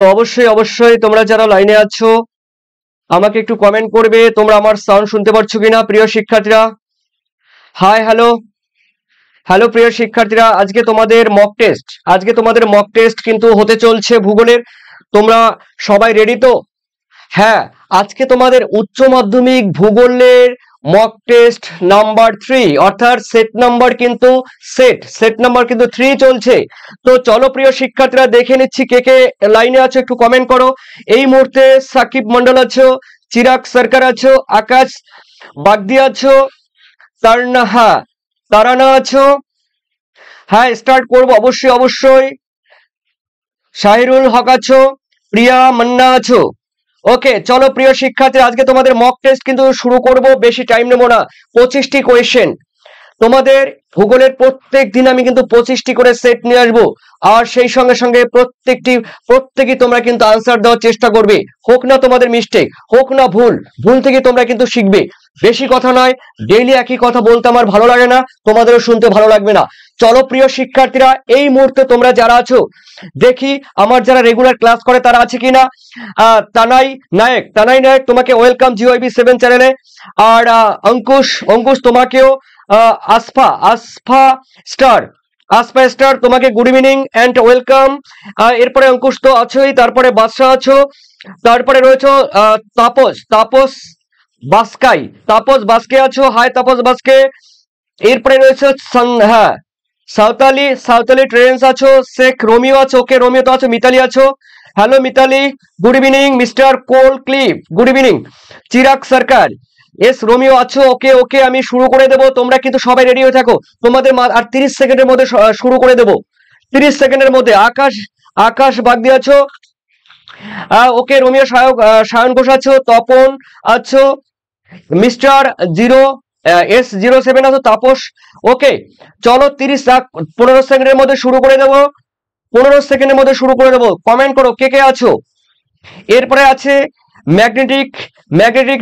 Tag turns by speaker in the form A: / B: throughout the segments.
A: তো অবশ্যই অবশ্যই তোমরা যারা লাইনে আছো আমাকে একটু কমেন্ট করবে তোমরা আমার সাউন্ড শুনতে পাচ্ছ কিনা প্রিয় শিক্ষার্থীরা। হাই হ্যালো হ্যালো প্রিয় শিক্ষার্থীরা, আজকে তোমাদের মক টেস্ট কিন্তু হতে চলছে ভূগোলের। তোমরা সবাই রেডি তো? হ্যাঁ, আজকে তোমাদের উচ্চ মাধ্যমিক ভূগোলের মক টেস্ট নাম্বার 3, অর্থাৎ সেট নাম্বার কিন্তু 3 চলছে। তো চলো প্রিয় শিক্ষার্থীরা দেখে নিচ্ছি কে কে লাইনে আছো, একটু কমেন্ট করো। এই মুহূর্তে সাকিব মন্ডল আছো, চিরাগ সরকার আছো, আকাশ বাগদি আছো, তারানা আছো। হ্যাঁ, স্টার্ট করবো অবশ্যই অবশ্যই। শাহিরুল হক আছো, প্রিয়া মান্না আছো। ওকে, চলো প্রিয় শিক্ষার্থী, আজকে তোমাদের মক টেস্ট কিন্তু শুরু করব, বেশি টাইম নেবো না। 25টি কোয়েশ্চেন তোমাদের ভূগোলের। প্রত্যেক দিন আমি কিন্তু 25টি করে সেট নিয়ে আসবো, আর সেই সঙ্গে সঙ্গে প্রত্যেকেই তোমরা কিন্তু আনসার দেওয়ার চেষ্টা করবে। হোক না তোমাদের মিস্টেক, হোক না ভুল থেকে তোমরা কিন্তু শিখবে। বেশি কথা নয়, ডেইলি একই কথা বলতে আমার ভালো লাগে না, তোমাদেরও শুনতে ভালো লাগবে না। চলো প্রিয় শিক্ষার্থীরা, এই মুহূর্তে তোমরা যারা আছো দেখি আমার যারা রেগুলার ক্লাস করে তারা আছে কিনা। তানাই নায়ক তোমাকে ওয়েলকাম জিওআইবি 7 চ্যানেলে। আর অঙ্কুশ তোমাকেও, আসফা স্টার তোমাকে গুড ইভিনিং অ্যান্ড ওয়েলকাম। এরপরে অঙ্কুশ তো আছোই, তারপরে বাদশাহ আছো, তারপরে রয়েছে তাপস বাস্কে আছো। হাই তাপস বাস্কে। এরপরে রয়েছে হ্যাঁ সাঁওতালি ট্রেন্স আছো, শেখ রোমিও আছো। ওকে, রোমিও তো আছো। মিতালি আছো, hello Mitali, good evening. Mister কোল ক্লিপ, good evening. Chirag Sarkar, S Romeo আছো। ওকে, আমি শুরু করে দেবো, তোমরা কিন্তু সবাই রেডি হয়ে থাকো। তোমাদের আর 30 সেকেন্ডের মধ্যে শুরু করে দেবো, 30 সেকেন্ডের মধ্যে। আকাশ বাগদি আছো। ওকে, রোমিও সায়ন ঘোষ আছো, তপন আছো, মিস্টার S07 আছো, তাপস। ওকে, চলো 15 সেকেন্ডের মধ্যে শুরু করে দেবো, 15 সেকেন্ডের মধ্যে শুরু করে দেবো। কমেন্ট করো কে কে আছো। এরপরে আছে ম্যাগনেটিক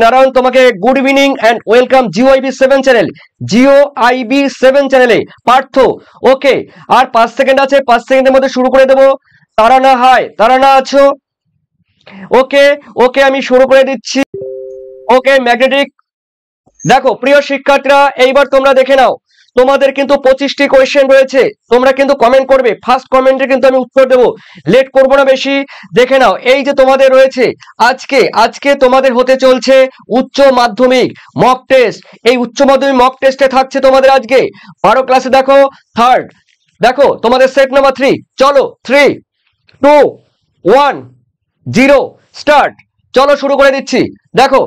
A: নারায়ণ তোমাকে গুড ইভিনিং অ্যান্ড ওয়েলকাম জিওআইবি 7 চ্যানেলে। পার্থ, ওকে, আর 5 সেকেন্ড আছে, 5 সেকেন্ডের মধ্যে শুরু করে দেবো। তারানা আছো। ওকে, আমি শুরু করে দিচ্ছি। ওকে, ম্যাগনেটিক। দেখো প্রিয় শিক্ষার্থীরা, এইবার তোমরা দেখে নাও, তোমাদের কিন্তু 25টি কোয়েশ্চেন রয়েছে। তোমরা কিন্তু কমেন্ট করবে, ফার্স্ট কমেন্টে কিন্তু আমি উত্তর দেবো, লেট করবো না বেশি। দেখে নাও, এই যে তোমাদের রয়েছে আজকে তোমাদের হতে চলছে উচ্চ মাধ্যমিক মক টেস্ট। এই উচ্চ মাধ্যমিক মক টেস্টে থাকছে তোমাদের আজকে 12 ক্লাসে দেখো থার্ড। দেখো তোমাদের সেট নাম্বার 3। চলো 3, 2, 1, 0 স্টার্ট। চলো শুরু করে দিচ্ছি। দেখো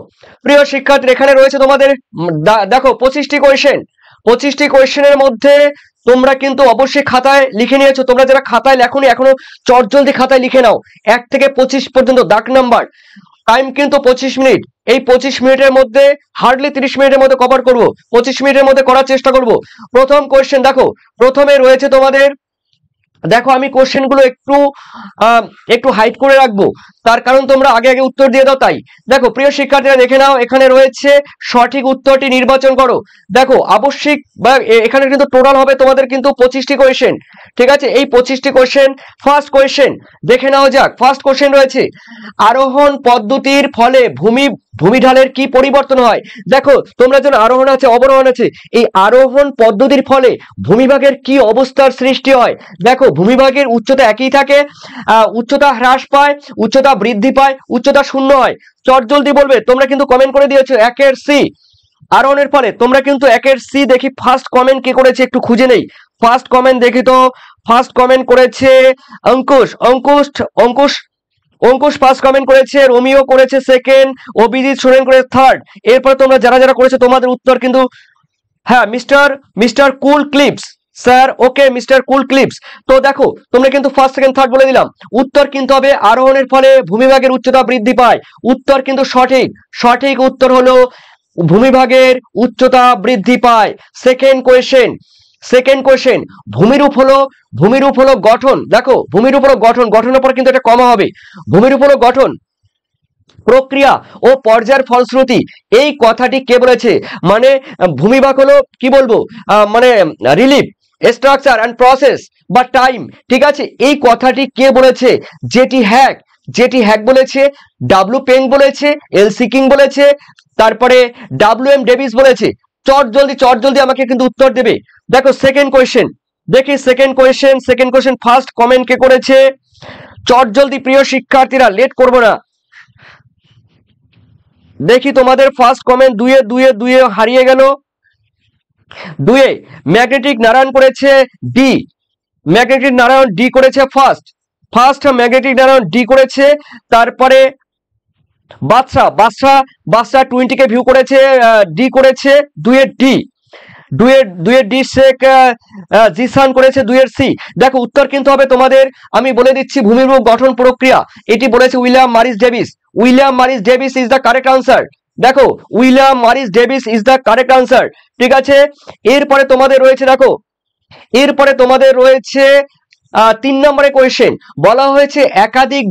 A: প্রিয় শিক্ষার্থী, এখানে রয়েছে তোমাদের দেখো 25টি কোয়েশ্চেনের মধ্যে তোমরা কিন্তু অবশ্যই খাতায় লিখে নিয়েছো। তোমরা যারা খাতায় লেখোনি এখনো চটজলদি খাতায় লিখে নাও, 1 থেকে 25 পর্যন্ত দাগ নাম্বার। টাইম কিন্তু 25 মিনিট। এই 25 মিনিটের মধ্যে হার্ডলি 30 মিনিটের মধ্যে কভার করব, 25 মিনিটের মধ্যে করার চেষ্টা করব। প্রথম কোয়েশ্চেন দেখো, প্রথমে রয়েছে তোমাদের, দেখো আমি কোশ্চেনগুলো একটু হাইড করে রাখবো, তার কারণ তোমরা আগে উত্তর দিয়ে দাও তাই। দেখো প্রিয় শিক্ষার্থীরা দেখে নাও, এখানে রয়েছে সঠিক উত্তরটি নির্বাচন করো। দেখো আবশ্যিক বা এখানে কিন্তু টোটাল হবে তোমাদের কিন্তু 25টি কোয়েশ্চেন, ঠিক আছে। এই 25টি কোয়েশ্চেন, ফার্স্ট কোয়েশ্চেন দেখে নাও যাক। ফার্স্ট কোয়েশ্চেন রয়েছে, আরোহণ পদ্ধতির ফলে ভূমি ঢালের কি পরিবর্তন হয়। দেখো তোমরা যেন আরোহণ আছে অবরোহণ আছে, এই আরোহণ পদ্ধতির ফলে ভূমিভাগের কি অবস্থার সৃষ্টি হয়। দেখো ভূমিভাগের উচ্চতা একই থাকে, উচ্চতা হ্রাস পায়, উচ্চতা বৃদ্ধি পায়, উচ্চতা শূন্য হয়। চটজলদি বলবে, তোমরা কিন্তু কমেন্ট করে দিয়েছো 1 এর সি আরোহণের ফলে। তোমরা কিন্তু 1 এর সি দেখি ফার্স্ট কমেন্ট কে করেছে একটু খুঁজে নেই। ফার্স্ট কমেন্ট দেখি তো, ফার্স্ট কমেন্ট করেছে অঙ্কুশ ফার্স্ট কমেন্ট করেছে, রোমিও করেছে সেকেন্ড, অভিজিৎ সোরেন করেছে থার্ড। এরপর তোমরা যারা করেছে তোমাদের উত্তর কিন্তু, হ্যাঁ মিস্টার কুল ক্লিপস স্যার। ওকে মিস্টার কুল ক্লিপস। তো দেখো তোমরা কিন্তু ফার্স্ট সেকেন্ড থার্ড বলে দিলাম। উত্তর কিন্তু হবে আরোহণের ফলে ভূমিভাগের উচ্চতা বৃদ্ধি পায়। উত্তর কিন্তু সঠিক উত্তর হলো ভূমিভাগের উচ্চতা বৃদ্ধি পায়। সেকেন্ড কোয়েশ্চেন, ভূমিরূপ হলো গঠন। দেখো ভূমিরূপ হলো গঠনের পর কিন্তু এটা কমা হবে। ভূমিরূপ হলো গঠন, প্রক্রিয়া ও পর্যায়ের ফলশ্রুতি। এই কথাটি কে বলেছে? মানে ভূমিভাগ হলো কি বলবো, মানে রিলিফ, স্ট্রাকচার অ্যান্ড প্রসেস বা টাইম, ঠিক আছে, এই কথাটি কে বলেছে? জেটি হ্যাক বলেছে, ডাব্লু পেং বলেছে, এলসি কিং বলেছে, তারপরে WM ডেভিস বলেছে। চট জলদি আমাকে কিন্তু উত্তর দেবে। দেখো সেকেন্ড কোয়েশ্চেন, দেখি সেকেন্ড কোয়েশ্চেন ফার্স্ট কমেন্ট কে করেছে? চট জলদি প্রিয় শিক্ষার্থীরা, লেট করব না। দেখি তোমাদের ফার্স্ট কমেন্ট, দুয়ে হারিয়ে গেল। দুয়ে ম্যাগনেটিক নারায়ণ করেছে ডি, ম্যাগনেটিক নারায়ণ ডি করেছে ফার্স্ট ম্যাগনেটিক নারায়ণ ডি করেছে। তারপরে বাদশা 20 কে ভিউ করেছে, ডি করেছে, দুয়ের ডি শেখ জিসান করেছে, দুয়ের সি। দেখো উত্তর কিন্তু হবে তোমাদের, আমি বলে দিচ্ছি, ভূমিরূপ গঠন প্রক্রিয়া, এটি বলেছে William Morris Davis is the correct answer. দেখো William Morris Davis is the correct answer, ঠিক আছে। এরপরে তোমাদের রয়েছে, দেখো এরপরে তোমাদের রয়েছে 3 নম্বরের কোয়েশ্চেন, বলা হয়েছে একাধিক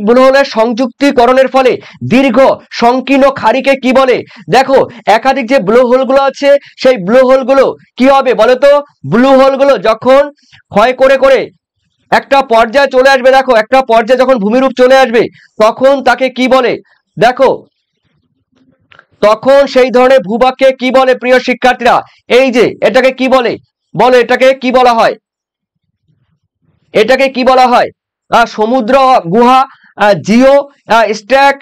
A: ব্লোহোলের সংযুক্তিকরণের ফলে দীর্ঘ সংকীর্ণ খাড়িকে কি বলে? দেখো একাধিক যে ব্লোহোলগুলো আছে, সেই ব্লোহোলগুলো কি হবে বলো তো? ব্লোহোলগুলো যখন ক্ষয় করে একটা পর্যায়ে চলে আসবে, দেখো একটা পর্যায়ে যখন ভূমিরূপ চলে আসবে, তখন তাকে কি বলে? দেখো তখন সেই ধরনের ভূভাগকে কি বলে প্রিয় শিক্ষার্থীরা? এই যে এটাকে কি বলে বলো, এটাকে কি বলা হয়? এটাকে কি বলা হয়? সমুদ্র গুহা, জিও স্ট্যাক।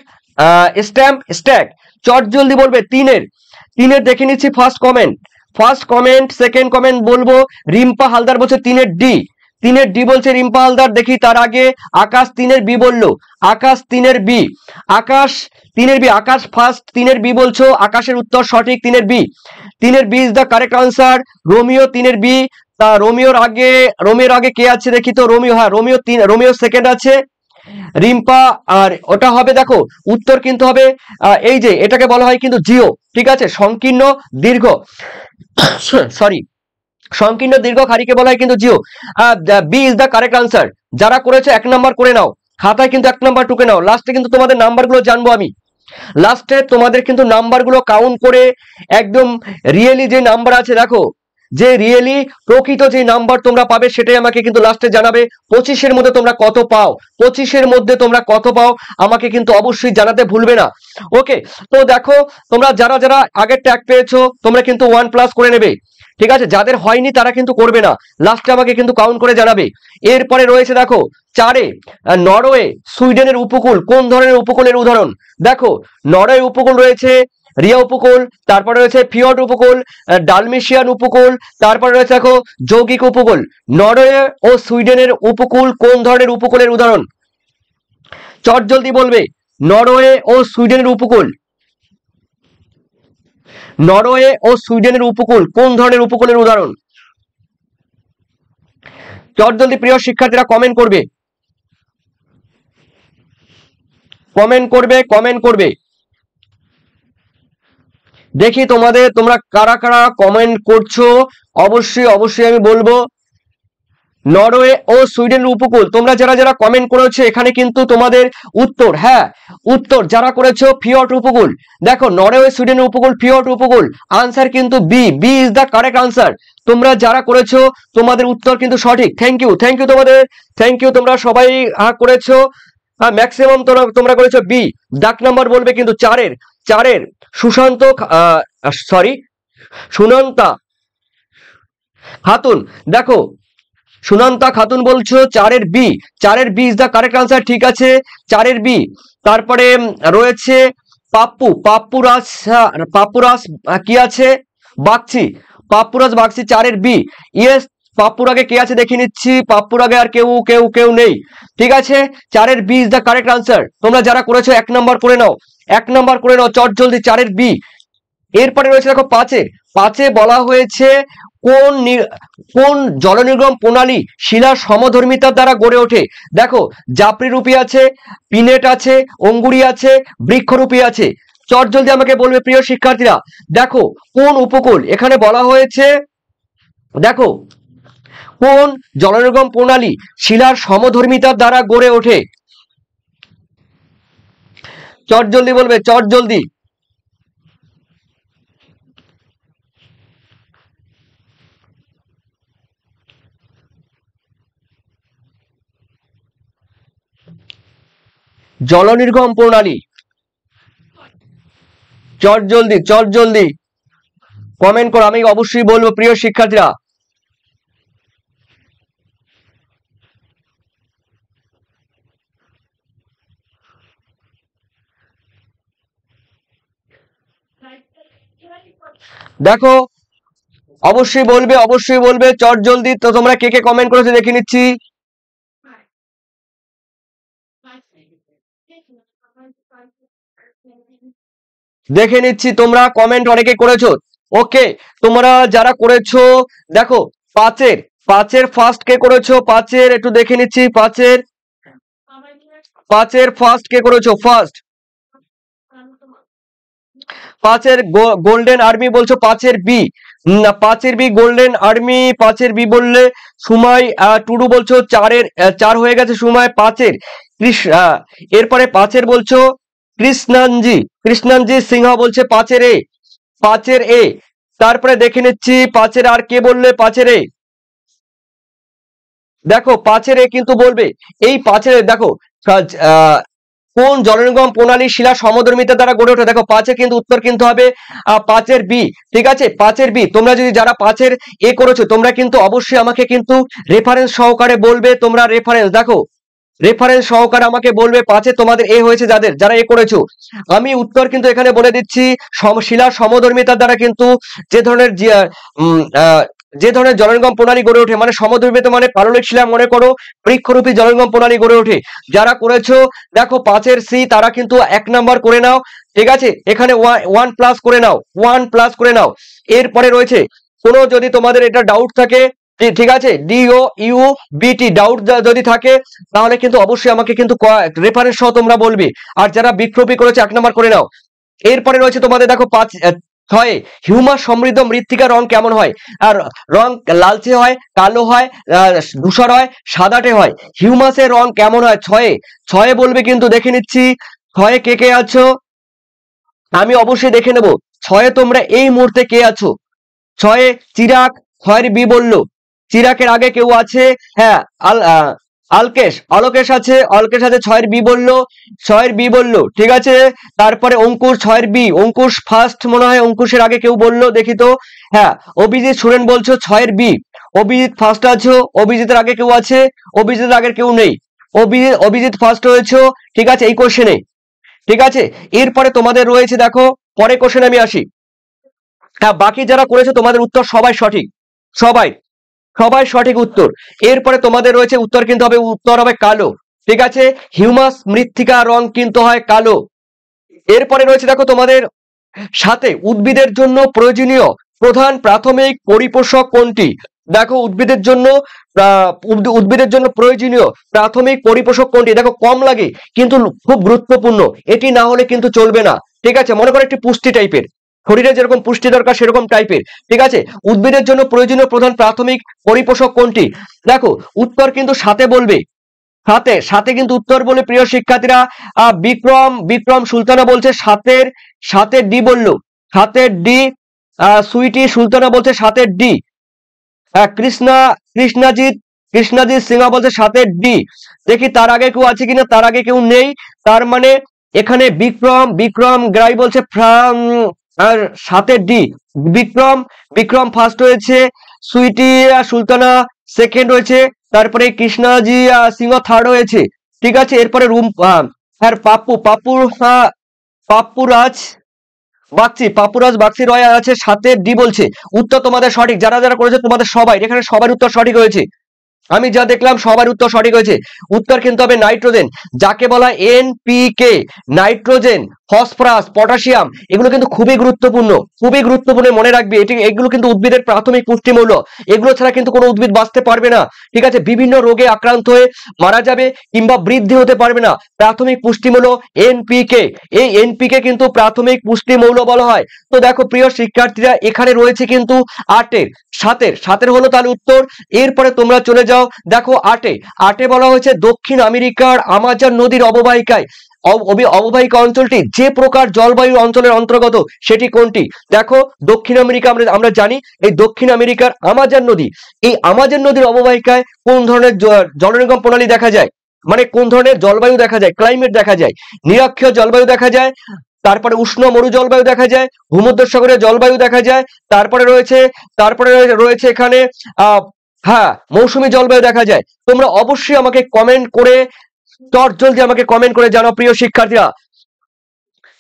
A: চট জলদি বলবে। তিনের দেখে নিচ্ছি ফার্স্ট কমেন্ট। সেকেন্ড কমেন্ট বলবো, রিম্পা হালদার বলছে 3-এর ডি বলছে রিম্পা হালদার। দেখি তার আগে আকাশ 3-এর বি বললো, আকাশ 3-এর বি, আকাশ ফার্স্ট 3-এর বি বলছো, আকাশের উত্তর সঠিক, 3-এর B is the correct answer. Romeo 3-এর বি। তা রোমিওর আগে কে আছে দেখি তো? রোমিও, হ্যাঁ রোমিও সেকেন্ড আছে, রিম্পা। আর ওটা হবে, দেখো উত্তর কিন্তু হবে এই যে এটাকে বলা হয় কিন্তু জিও, ঠিক আছে, সংকীর্ণ দীর্ঘ খাড়িকে বলা হয় কিন্তু জিও। B is the correct answer. যারা করেছে 1 নাম্বার করে নাও, খাতায় কিন্তু 1 নাম্বার টুকে নাও। লাস্টে কিন্তু তোমাদের নাম্বারগুলো জানবো আমি, লাস্টে তোমাদের কিন্তু নাম্বারগুলো কাউন্ট করে একদম রিয়েলি যে নাম্বার আছে, দেখো যে রিয়েলি প্রকৃত যে নাম্বার তোমরা পাবে সেটাই আমাকে কিন্তু লাস্টে জানাবে। 25-এর মধ্যে তোমরা কত পাও আমাকে কিন্তু অবশ্যই জানাতে ভুলবে না। ওকে, তো দেখো তোমরা যারা আগের ট্যাগ পেয়েছো তোমরা কিন্তু 1+ করে নেবে, ঠিক আছে। যাদের হয়নি তারা কিন্তু করবে না, লাস্টে আমাকে কিন্তু কাউন্ট করে জানাবে। এরপরে রয়েছে দেখো 4-এ নরওয়ে সুইডেনের উপকূল কোন ধরনের উপকূলের উদাহরণ? দেখো নরওয়ে উপকূল রয়েছে রিয়া উপকূল, তারপরে রয়েছে ফিয়র্ড উপকূল, ডালমেশিয়ান উপকূল, তারপরে রয়েছে দেখো যৌগিক উপকূল। নরওয়ে ও সুইডেনের উপকূল কোন ধরনের উপকূলের উদাহরণ? চট জলদি বলবে। নরওয়ে ও সুইডেনের উপকূল কোন ধরনের উপকূলের উদাহরণ? চট জলদি প্রিয় শিক্ষার্থীরা কমেন্ট করবে। দেখি তোমরা কারা কমেন্ট করছো, অবশ্যই আমি বলবো। নরওয়ে ও সুইডেনের উপকূল, তোমরা যারা কমেন্ট করেছো এখানে কিন্তু তোমাদের উত্তর, হ্যাঁ উত্তর যারা করেছো ফিয়র্ড উপকূল। দেখো নরওয়ে সুইডেনের উপকূল ফিয়র্ড উপকূল, আনসার কিন্তু B is the correct answer. তোমরা যারা করেছো তোমাদের উত্তর কিন্তু সঠিক। থ্যাংক ইউ তোমরা সবাই করেছো, ম্যাক্সিমাম তোমরা করেছো বি। ডাক নাম্বার বলবে কিন্তু 4-এর সুনন্তা খাতুন। দেখো সুনন্তা খাতুন বলছো 4-এর B is the correct answer, ঠিক আছে 4-এর বি। তারপরে রয়েছে পাপ্পুরাজ কি আছে? পাপ্পুরাজ বাগচি 4-এর বি। ইয়েস, পাপ্পুর আগে কে আছে দেখে নিচ্ছি, পাপ্পুর আগে আর কেউ নেই, ঠিক আছে 4-এর B is the correct answer. তোমরা যারা করেছো 1 নাম্বার করে নাও, চট জলদি 4-এর বি। এরপরে রয়েছে দেখো 5-এ বলা হয়েছে কোন জলনির্গম প্রণালী শিলার সমধর্মিতার দ্বারা গড়ে ওঠে? দেখো জাপরিরূপী আছে, পিনেট আছে, অঙ্গুরি আছে, বৃক্ষরূপী আছে। চট জলদি আমাকে বলবে প্রিয় শিক্ষার্থীরা। দেখো কোন উপকূল এখানে বলা হয়েছে, দেখো কোন জলনির্গম প্রণালী শিলার সমধর্মিতার দ্বারা গড়ে ওঠে? চট জলদি বলবে, চট জলদি। জলনির্গম প্রণালী, চট জলদি কমেন্ট করো, আমি অবশ্যই বলবো প্রিয় শিক্ষার্থীরা। দেখো অবশ্যই বলবে চট জলদি। তো তোমরা কে কে কমেন্ট করেছো দেখে নিচ্ছি। তোমরা কমেন্ট অনেকে করেছো। ওকে, তোমরা যারা করেছো দেখো পাঁচের ফার্স্ট কে করেছো, পাঁচের একটু দেখে নিচ্ছি। পাঁচের ফার্স্ট কে করেছো? ফার্স্ট পাঁচের গোল্ডেন আর্মি বলছো, পাঁচের বি না, পাঁচের বি গোল্ডেন আর্মি, পাঁচের বি বললে সুমাই টুডু বলছো চার হয়ে গেছে সুমাই। পাঁচের এরপরে পাঁচের বলছো কৃষ্ণানজি সিংহ বলছে পাঁচের এ। তারপরে দেখে নিচ্ছি পাঁচের আর কে বললে পাঁচের এ। দেখো পাঁচের এ কিন্তু বলবে। এই পাঁচের দেখো কোন জলনির্গম প্রণালী শিলা সমধর্মিতা দ্বারা গড়ে ওঠে? দেখো পাঁচে কিন্তু উত্তর কিন্তু হবে পাঁচের বি। ঠিক আছে, পাঁচের বি। তোমরা যদি যারা পাঁচের এ করেছো তোমরা কিন্তু অবশ্যই আমাকে কিন্তু রেফারেন্স সহকারে বলবে। তোমরা রেফারেন্স সহকারে আমাকে বলবে পাঁচে তোমাদের এ হয়েছে যারা এ করেছো। আমি উত্তর কিন্তু এখানে বলে দিচ্ছি, শিলার সমধর্মিতার দ্বারা কিন্তু যে ধরনের জলনির্গম প্রণালী গড়ে ওঠে, মানে সমধর্মিতা মানে পাললিক শিলা মনে করো, বৃক্ষরূপী জলনির্গম প্রণালী গড়ে ওঠে। যারা করেছো দেখো পাঁচের সি, তারা কিন্তু 1 নাম্বার করে নাও। ঠিক আছে, এখানে 1 প্লাস করে নাও। এরপরে রয়েছে কোনো যদি তোমাদের এটা ডাউট থাকে, ঠিক আছে, DOUBT ডাউট যদি থাকে তাহলে কিন্তু অবশ্যই আমাকে কিন্তু রেফারেন্স সহ তোমরা বলবে। আর যারা বৃক্ষরূপী করেছে 1 নাম্বার করে নাও। এরপরে রয়েছে তোমাদের দেখো 6 হিউমাস সমৃদ্ধ মৃত্তিকার রং কেমন হয়? আর রং লালচে হয়, কালো হয়, ধূসর হয়, সাদাটে হয়। হিউমাসের রং কেমন হয়? 6 বলবে কিন্তু। দেখে নিচ্ছি 6 কে আছো, আমি অবশ্যই দেখে নেব 6 তোমরা এই মুহূর্তে কে আছো। 6 চিরাগ 6 বি বললো। চিরাকের আগে কেউ আছে? হ্যাঁ, অলোকেশ আছে 6 বি বললো। ঠিক আছে, তারপরে অঙ্কুশ 6 বি, অঙ্কুশ ফার্স্ট মনে হয়, অঙ্কুশের আগে কেউ বললো দেখি তো। হ্যাঁ, অভিজিৎ সুরেন বলছো 6 বি, অভিজিৎ ফার্স্ট আছো। অভিজিতের আগে কেউ আছে? অভিজিতের আগে কেউ নেই, অভিজিৎ ফার্স্ট হয়েছো। ঠিক আছে, এই কোশ্চেনে। ঠিক আছে, এরপরে তোমাদের রয়েছে দেখো পরে কোশ্চেন আমি আসি। হ্যাঁ, বাকি যারা করেছো তোমাদের উত্তর সবাই সঠিক, সবাই সঠিক উত্তর। এরপরে তোমাদের রয়েছে উত্তর কিন্তু হবে কালো। ঠিক আছে, হিউমাস মৃত্তিকা রং কিন্তু হয় কালো। এরপরে রয়েছে দেখো তোমাদের সাথে উদ্ভিদের জন্য প্রয়োজনীয় প্রধান প্রাথমিক পরিপোষক কোনটি? দেখো উদ্ভিদের জন্য প্রয়োজনীয় প্রাথমিক পরিপোষক কোনটি? দেখো কম লাগে কিন্তু খুব গুরুত্বপূর্ণ, এটি না হলে কিন্তু চলবে না। ঠিক আছে, মনে করো একটি পুষ্টি টাইপের, শরীরে যেরকম পুষ্টি দরকার সেরকম টাইপের। ঠিক আছে, উদ্ভিদের জন্য প্রয়োজনীয় প্রধান প্রাথমিক পরিপোষক কোনটি? দেখো উত্তর কিন্তু সাথে বলবে, সাথে কিন্তু উত্তর বলে প্রিয় শিক্ষার্থীরা। বিক্রম সুলতানা বলছে সাতের ডি বললো, সাতের ডি। সুইটি সুলতানা বলছে সাতের ডি। কৃষ্ণাজিৎ সিংহ বলছে সাতের ডি। দেখি তার আগে কেউ আছে কিনা, তার আগে কেউ নেই। তার মানে এখানে বিক্রম গ্রাই বলছে আর সাতের ডি। বিক্রম ফার্স্ট হয়েছে, সুইটি সুলতানা সেকেন্ড হয়েছে, তারপরে কৃষ্ণাজি সিংহ থার্ড হয়েছে। ঠিক আছে, এরপরে পাপ্পুরাজ বাগচি রয় আছে সাতের ডি বলছে। উত্তর তোমাদের সঠিক, যারা যারা করেছে তোমাদের সবাই এখানে সবার উত্তর সঠিক হয়েছে। আমি যা দেখলাম সবার উত্তর সঠিক হয়েছে। উত্তর কিন্তু হবে নাইট্রোজেন, যাকে বলা হয় NPK। নাইট্রোজেন, ফসফরাস, পটাশিয়াম এগুলো কিন্তু খুবই গুরুত্বপূর্ণ মনে রাখবে। এগুলো কিন্তু উদ্ভিদের প্রাথমিক পুষ্টিমূল্য, এগুলো ছাড়া কিন্তু কোনো উদ্ভিদ বাঁচতে পারবে না। ঠিক আছে, বিভিন্ন রোগে আক্রান্ত হয়ে মারা যাবে কিংবা বৃদ্ধি হতে পারবে না। প্রাথমিক পুষ্টিমূল্য NPK, এই NPK কিন্তু প্রাথমিক পুষ্টিমূল্য বলা হয়। তো দেখো প্রিয় শিক্ষার্থীরা, এখানে রয়েছে কিন্তু সাতের হলো তাহলে উত্তর। এরপরে তোমরা চলে যাও দেখো আটে বলা হয়েছে দক্ষিণ আমেরিকার আমাজন নদীর অববাহিকা অঞ্চলটি যে প্রকার জলবায়ু অঞ্চলের অন্তর্গত সেটি কোনটি? দেখো দক্ষিণ আমেরিকা আমরা জানি, এই দক্ষিণ আমেরিকার আমাজন নদী, এই আমাজন নদীর অববাহিকায় কোন ধরনের জলনির্গম প্রণালী দেখা যায়? মানে কোন ধরনের জলবায়ু দেখা যায়, ক্লাইমেট দেখা যায়। নিরক্ষীয় জলবায়ু দেখা যায়, তারপরে উষ্ণ মরু জলবায়ু দেখা যায়, ভূমধ্যসাগরীয় জলবায়ু দেখা যায়, তারপরে রয়েছে এখানে হ্যাঁ মৌসুমী জলবায়ু দেখা যায়। তোমরা অবশ্যই আমাকে কমেন্ট করে চটজলদি আমাকে কমেন্ট করে জানাও প্রিয় শিক্ষার্থীরা।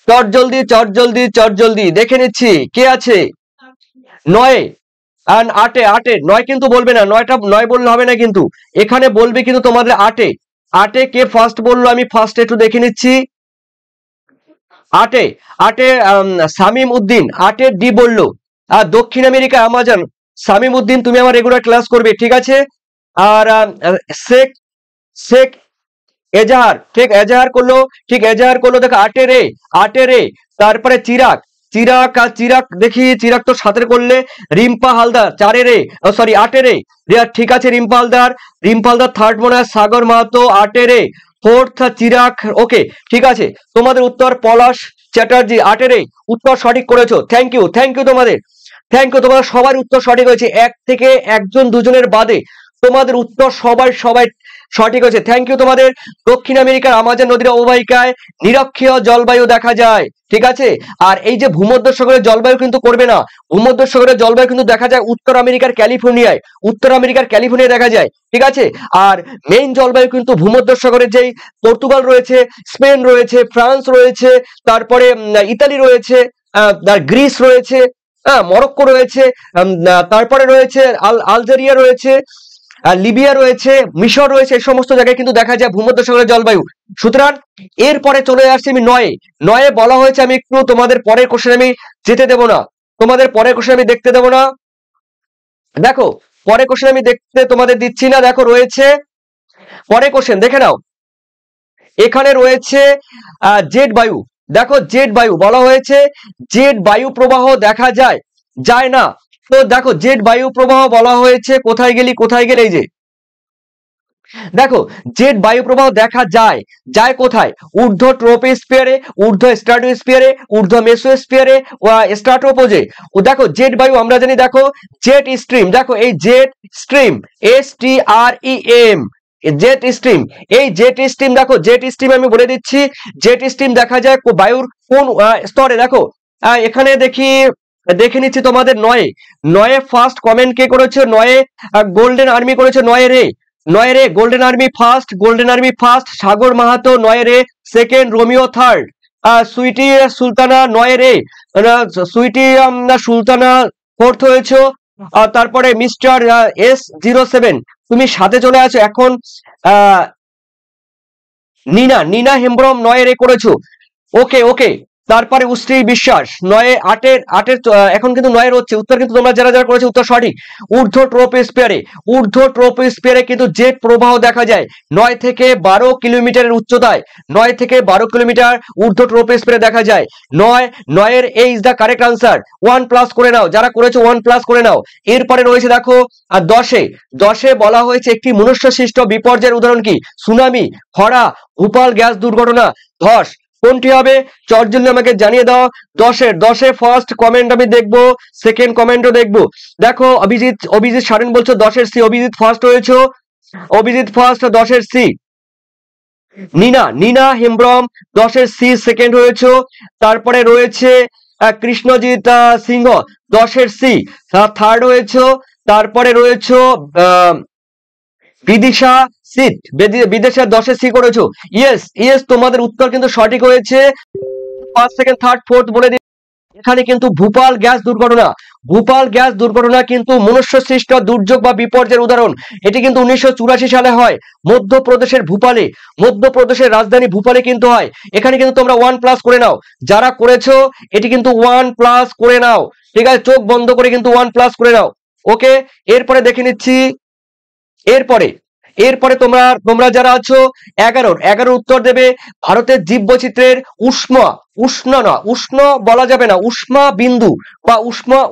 A: চটজলদি দেখে নিচ্ছি কে আছে। 9 আর 8 9 কিন্তু বলবে না, 9 বললে হবে না, কিন্তু এখানে বলবে কিন্তু তোমাদের 8 কে ফার্স্ট বললো, আমি ফার্স্ট একটু দেখে নিচ্ছি। 8 শামীম উদ্দিন 8 ডি বললো। আর দক্ষিণ আমেরিকা আমাজন, শামীম উদ্দিন তুমি আমার রেগুলার ক্লাস করবে, ঠিক আছে। আর শেখ এজাহার, ঠিক এজাহার করলো দেখো 8 রে। তারপরে চিরাগ দেখি, চিরাগ তো 7 করলে। রিম্পা হালদার 4 রে, সরি 8 রে, ঠিক আছে। রিম্পা হালদার থার্ড মনে হয়। সাগর মাহাতো 8 রে, ফোর্থ চিরাগ, ওকে ঠিক আছে। তোমাদের উত্তর পলাশ চ্যাটার্জি 8 রে, উত্তর সঠিক করেছো, থ্যাংক ইউ তোমাদের সবার উত্তর সঠিক হয়েছে, এক থেকে একজন দুজনের বাদে তোমাদের উত্তর সবাই সঠিক হয়েছে, থ্যাংক ইউ তোমাদের। দক্ষিণ আমেরিকার আমাজন নদীর অববাহিকায় নিরক্ষীয় জলবায়ু দেখা যায়, ঠিক আছে। আর এই যে ভূমধ্যসাগরের জলবায়ু কিন্তু করবে না, ভূমধ্যসাগরের জলবায়ু কিন্তু দেখা যায় উত্তর আমেরিকার ক্যালিফোর্নিয়ায় দেখা যায়, ঠিক আছে। আর মেইন জলবায়ু কিন্তু ভূমধ্যসাগরের যেই পর্তুগাল রয়েছে, স্পেন রয়েছে, ফ্রান্স রয়েছে, তারপরে ইতালি রয়েছে, গ্রিস রয়েছে, মরক্কো রয়েছে, তারপরে রয়েছে আলজেরিয়া রয়েছে, লিবিয়া রয়েছে, মিশর রয়েছে, এই সমস্ত জায়গায় কিন্তু দেখা যায় ভূমধ্যসাগরের জলবায়ু। সুতরাং এরপরে চলে আসছি আমি 9 বলা হয়েছে, আমি একটু তোমাদের পরের কোশ্চেন আমি যেতে দেব না, আমি দেখতে দেব না। দেখো পরের কোশ্চেন আমি দেখতে তোমাদের দিচ্ছি না, দেখো রয়েছে পরের কোশ্চেন, দেখে নাও। এখানে রয়েছে জেট বায়ু, দেখো জেট বায়ু বলা হয়েছে, জেট বায়ু প্রবাহ দেখা যায় না। তো দেখো জেট বায়ু প্রবাহ বলা হয়েছে, কোথায় গেলে এই যে দেখো জেট বায়ু প্রবাহ দেখা যায় কোথায়, ঊর্ধ্ব ট্রপোস্ফিয়ারে, ঊর্ধ্ব স্ট্রাটোস্ফিয়ারে, ঊর্ধ্ব মেসোস্ফিয়ারে, স্ট্রাটোপোজে। ও দেখো জেট বায়ু আমরা জানি, দেখো জেট স্ট্রিম, দেখো এই jet stream, STREM, jet stream, এই জেট স্ট্রিম, দেখো জেট স্ট্রিম আমি বলে দিচ্ছি, জেট স্ট্রিম দেখা যায় বায়ুর কোন স্তরে। দেখো এখানে দেখে নিচ্ছি তোমাদের 9 ফার্স্ট কমেন্ট কে করেছে, 9 গোল্ডেন আর্মি করেছে, 9 রে Golden Army first, Sagar Mahato 9 রে second, Romeo third, Sweety Sultana 9 রে, সুইটি সুলতানা ফোর্থ হয়েছে। তারপরে মিস্টার S07 তুমি সাথে চলে আছো এখন। নিনা হেমব্রম 9 রে করেছো, ওকে। তারপরে উশ্রী বিশ্বাস 9 8 এখন কিন্তু 9 হচ্ছে উত্তর, কিন্তু তোমরা যারা করেছো উত্তর সঠিক। ঊর্ধ্ব ট্রপোস্ফিয়ারে কিন্তু জেট প্রবাহ দেখা যায় 9 থেকে 12 কিলোমিটারের উচ্চতায়, 9 থেকে 12 কিলোমিটার ঊর্ধ্ব ট্রপোস্ফিয়ারে দেখা যায়। 9 এর এ ইজ দা কারেক্ট আনসার, 1+ করে নাও, যারা করেছো 1+ করে নাও। এরপরে রয়েছে দেখো 10 বলা হয়েছে একটি মনুষ্য সৃষ্ট বিপর্যয়ের উদাহরণ কি, সুনামি, খরা, ভোপাল গ্যাস দুর্ঘটনা, ধস, কোনটি হবে? চটজলদি আমাকে জানিয়ে দাও। 10 ফার্স্ট কমেন্ট আমি দেখবো, সেকেন্ড কমেন্টও দেখবো। দেখো অভিজিৎ সারেন বলছো 10 সি, অভিজিৎ ফার্স্ট হয়েছে, 10 সি। নিনা হেমব্রম 10 সি সেকেন্ড হয়েছে। তারপরে রয়েছে কৃষ্ণজিৎ সিংহ 10 সি থার্ড হয়েছে। তারপরে রয়েছে বিদিশা সিট, বিদেশে 10 সি করেছো, ইয়েস তোমাদের উত্তর কিন্তু সঠিক হয়েছে। ফার্স্ট সেকেন্ড থার্ড ফোর্থ বলে দিই। এখানে কিন্তু ভোপাল গ্যাস দুর্ঘটনা কিন্তু মনুষ্য সৃষ্ট দুর্যোগ বা বিপর্যয়ের উদাহরণ। এটি কিন্তু 1984 সালে হয় মধ্যপ্রদেশের রাজধানী ভোপালে কিন্তু হয়। এখানে কিন্তু তোমরা 1+ করে নাও, যারা করেছো এটি কিন্তু 1+ করে নাও, ঠিক আছে, চোখ বন্ধ করে কিন্তু 1+ করে নাও, ওকে। এরপরে দেখে নিচ্ছি, এরপরে তোমরা যারা আছো 11 উত্তর দেবে। ভারতের জীববৈচিত্র্যের উষ্ণ বলা যাবে না, উষ্মা বিন্দু বা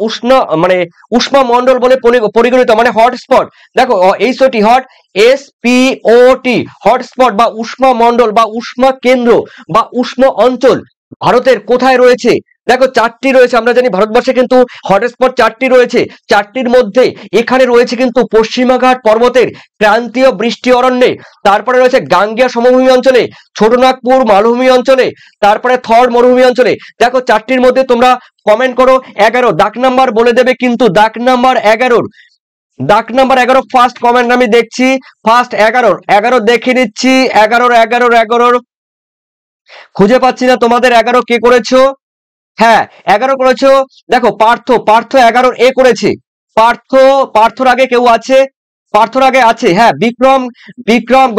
A: উষ্ণ মানে উষ্মা মন্ডল বলে পরিগণিত, মানে হটস্পট। দেখো HOT হট, SPOT হটস্পট বা উষ্মা মন্ডল বা উষ্মা কেন্দ্র বা উষ্ণ অঞ্চল ভারতের কোথায় রয়েছে? দেখো 4টি রয়েছে, আমরা জানি ভারতবর্ষে কিন্তু হটস্পট 4টি রয়েছে। 4টির মধ্যে এখানে রয়েছে কিন্তু পশ্চিমঘাট পর্বতের ক্রান্তীয় বৃষ্টি অরণ্যে, তারপরে রয়েছে গাঙ্গেয় সমভূমি অঞ্চলে, ছোটনাগপুর মালভূমি অঞ্চলে, তারপরে থর মরুভূমি অঞ্চলে। দেখো 4টির মধ্যে তোমরা কমেন্ট করো 11, দাগ নাম্বার বলে দেবে কিন্তু, দাগ নাম্বার 11 ফার্স্ট কমেন্ট আমি দেখছি, ফার্স্ট 11 দেখে নিচ্ছি। 11 খুঁজে পাচ্ছি না তোমাদের 11 কে করেছো। হ্যাঁ 11 করেছো। দেখো পার্থ 11 এ করেছে। পার্থর আগে কেউ আছে? পার্থর আগে আছে, হ্যাঁ বিক্রম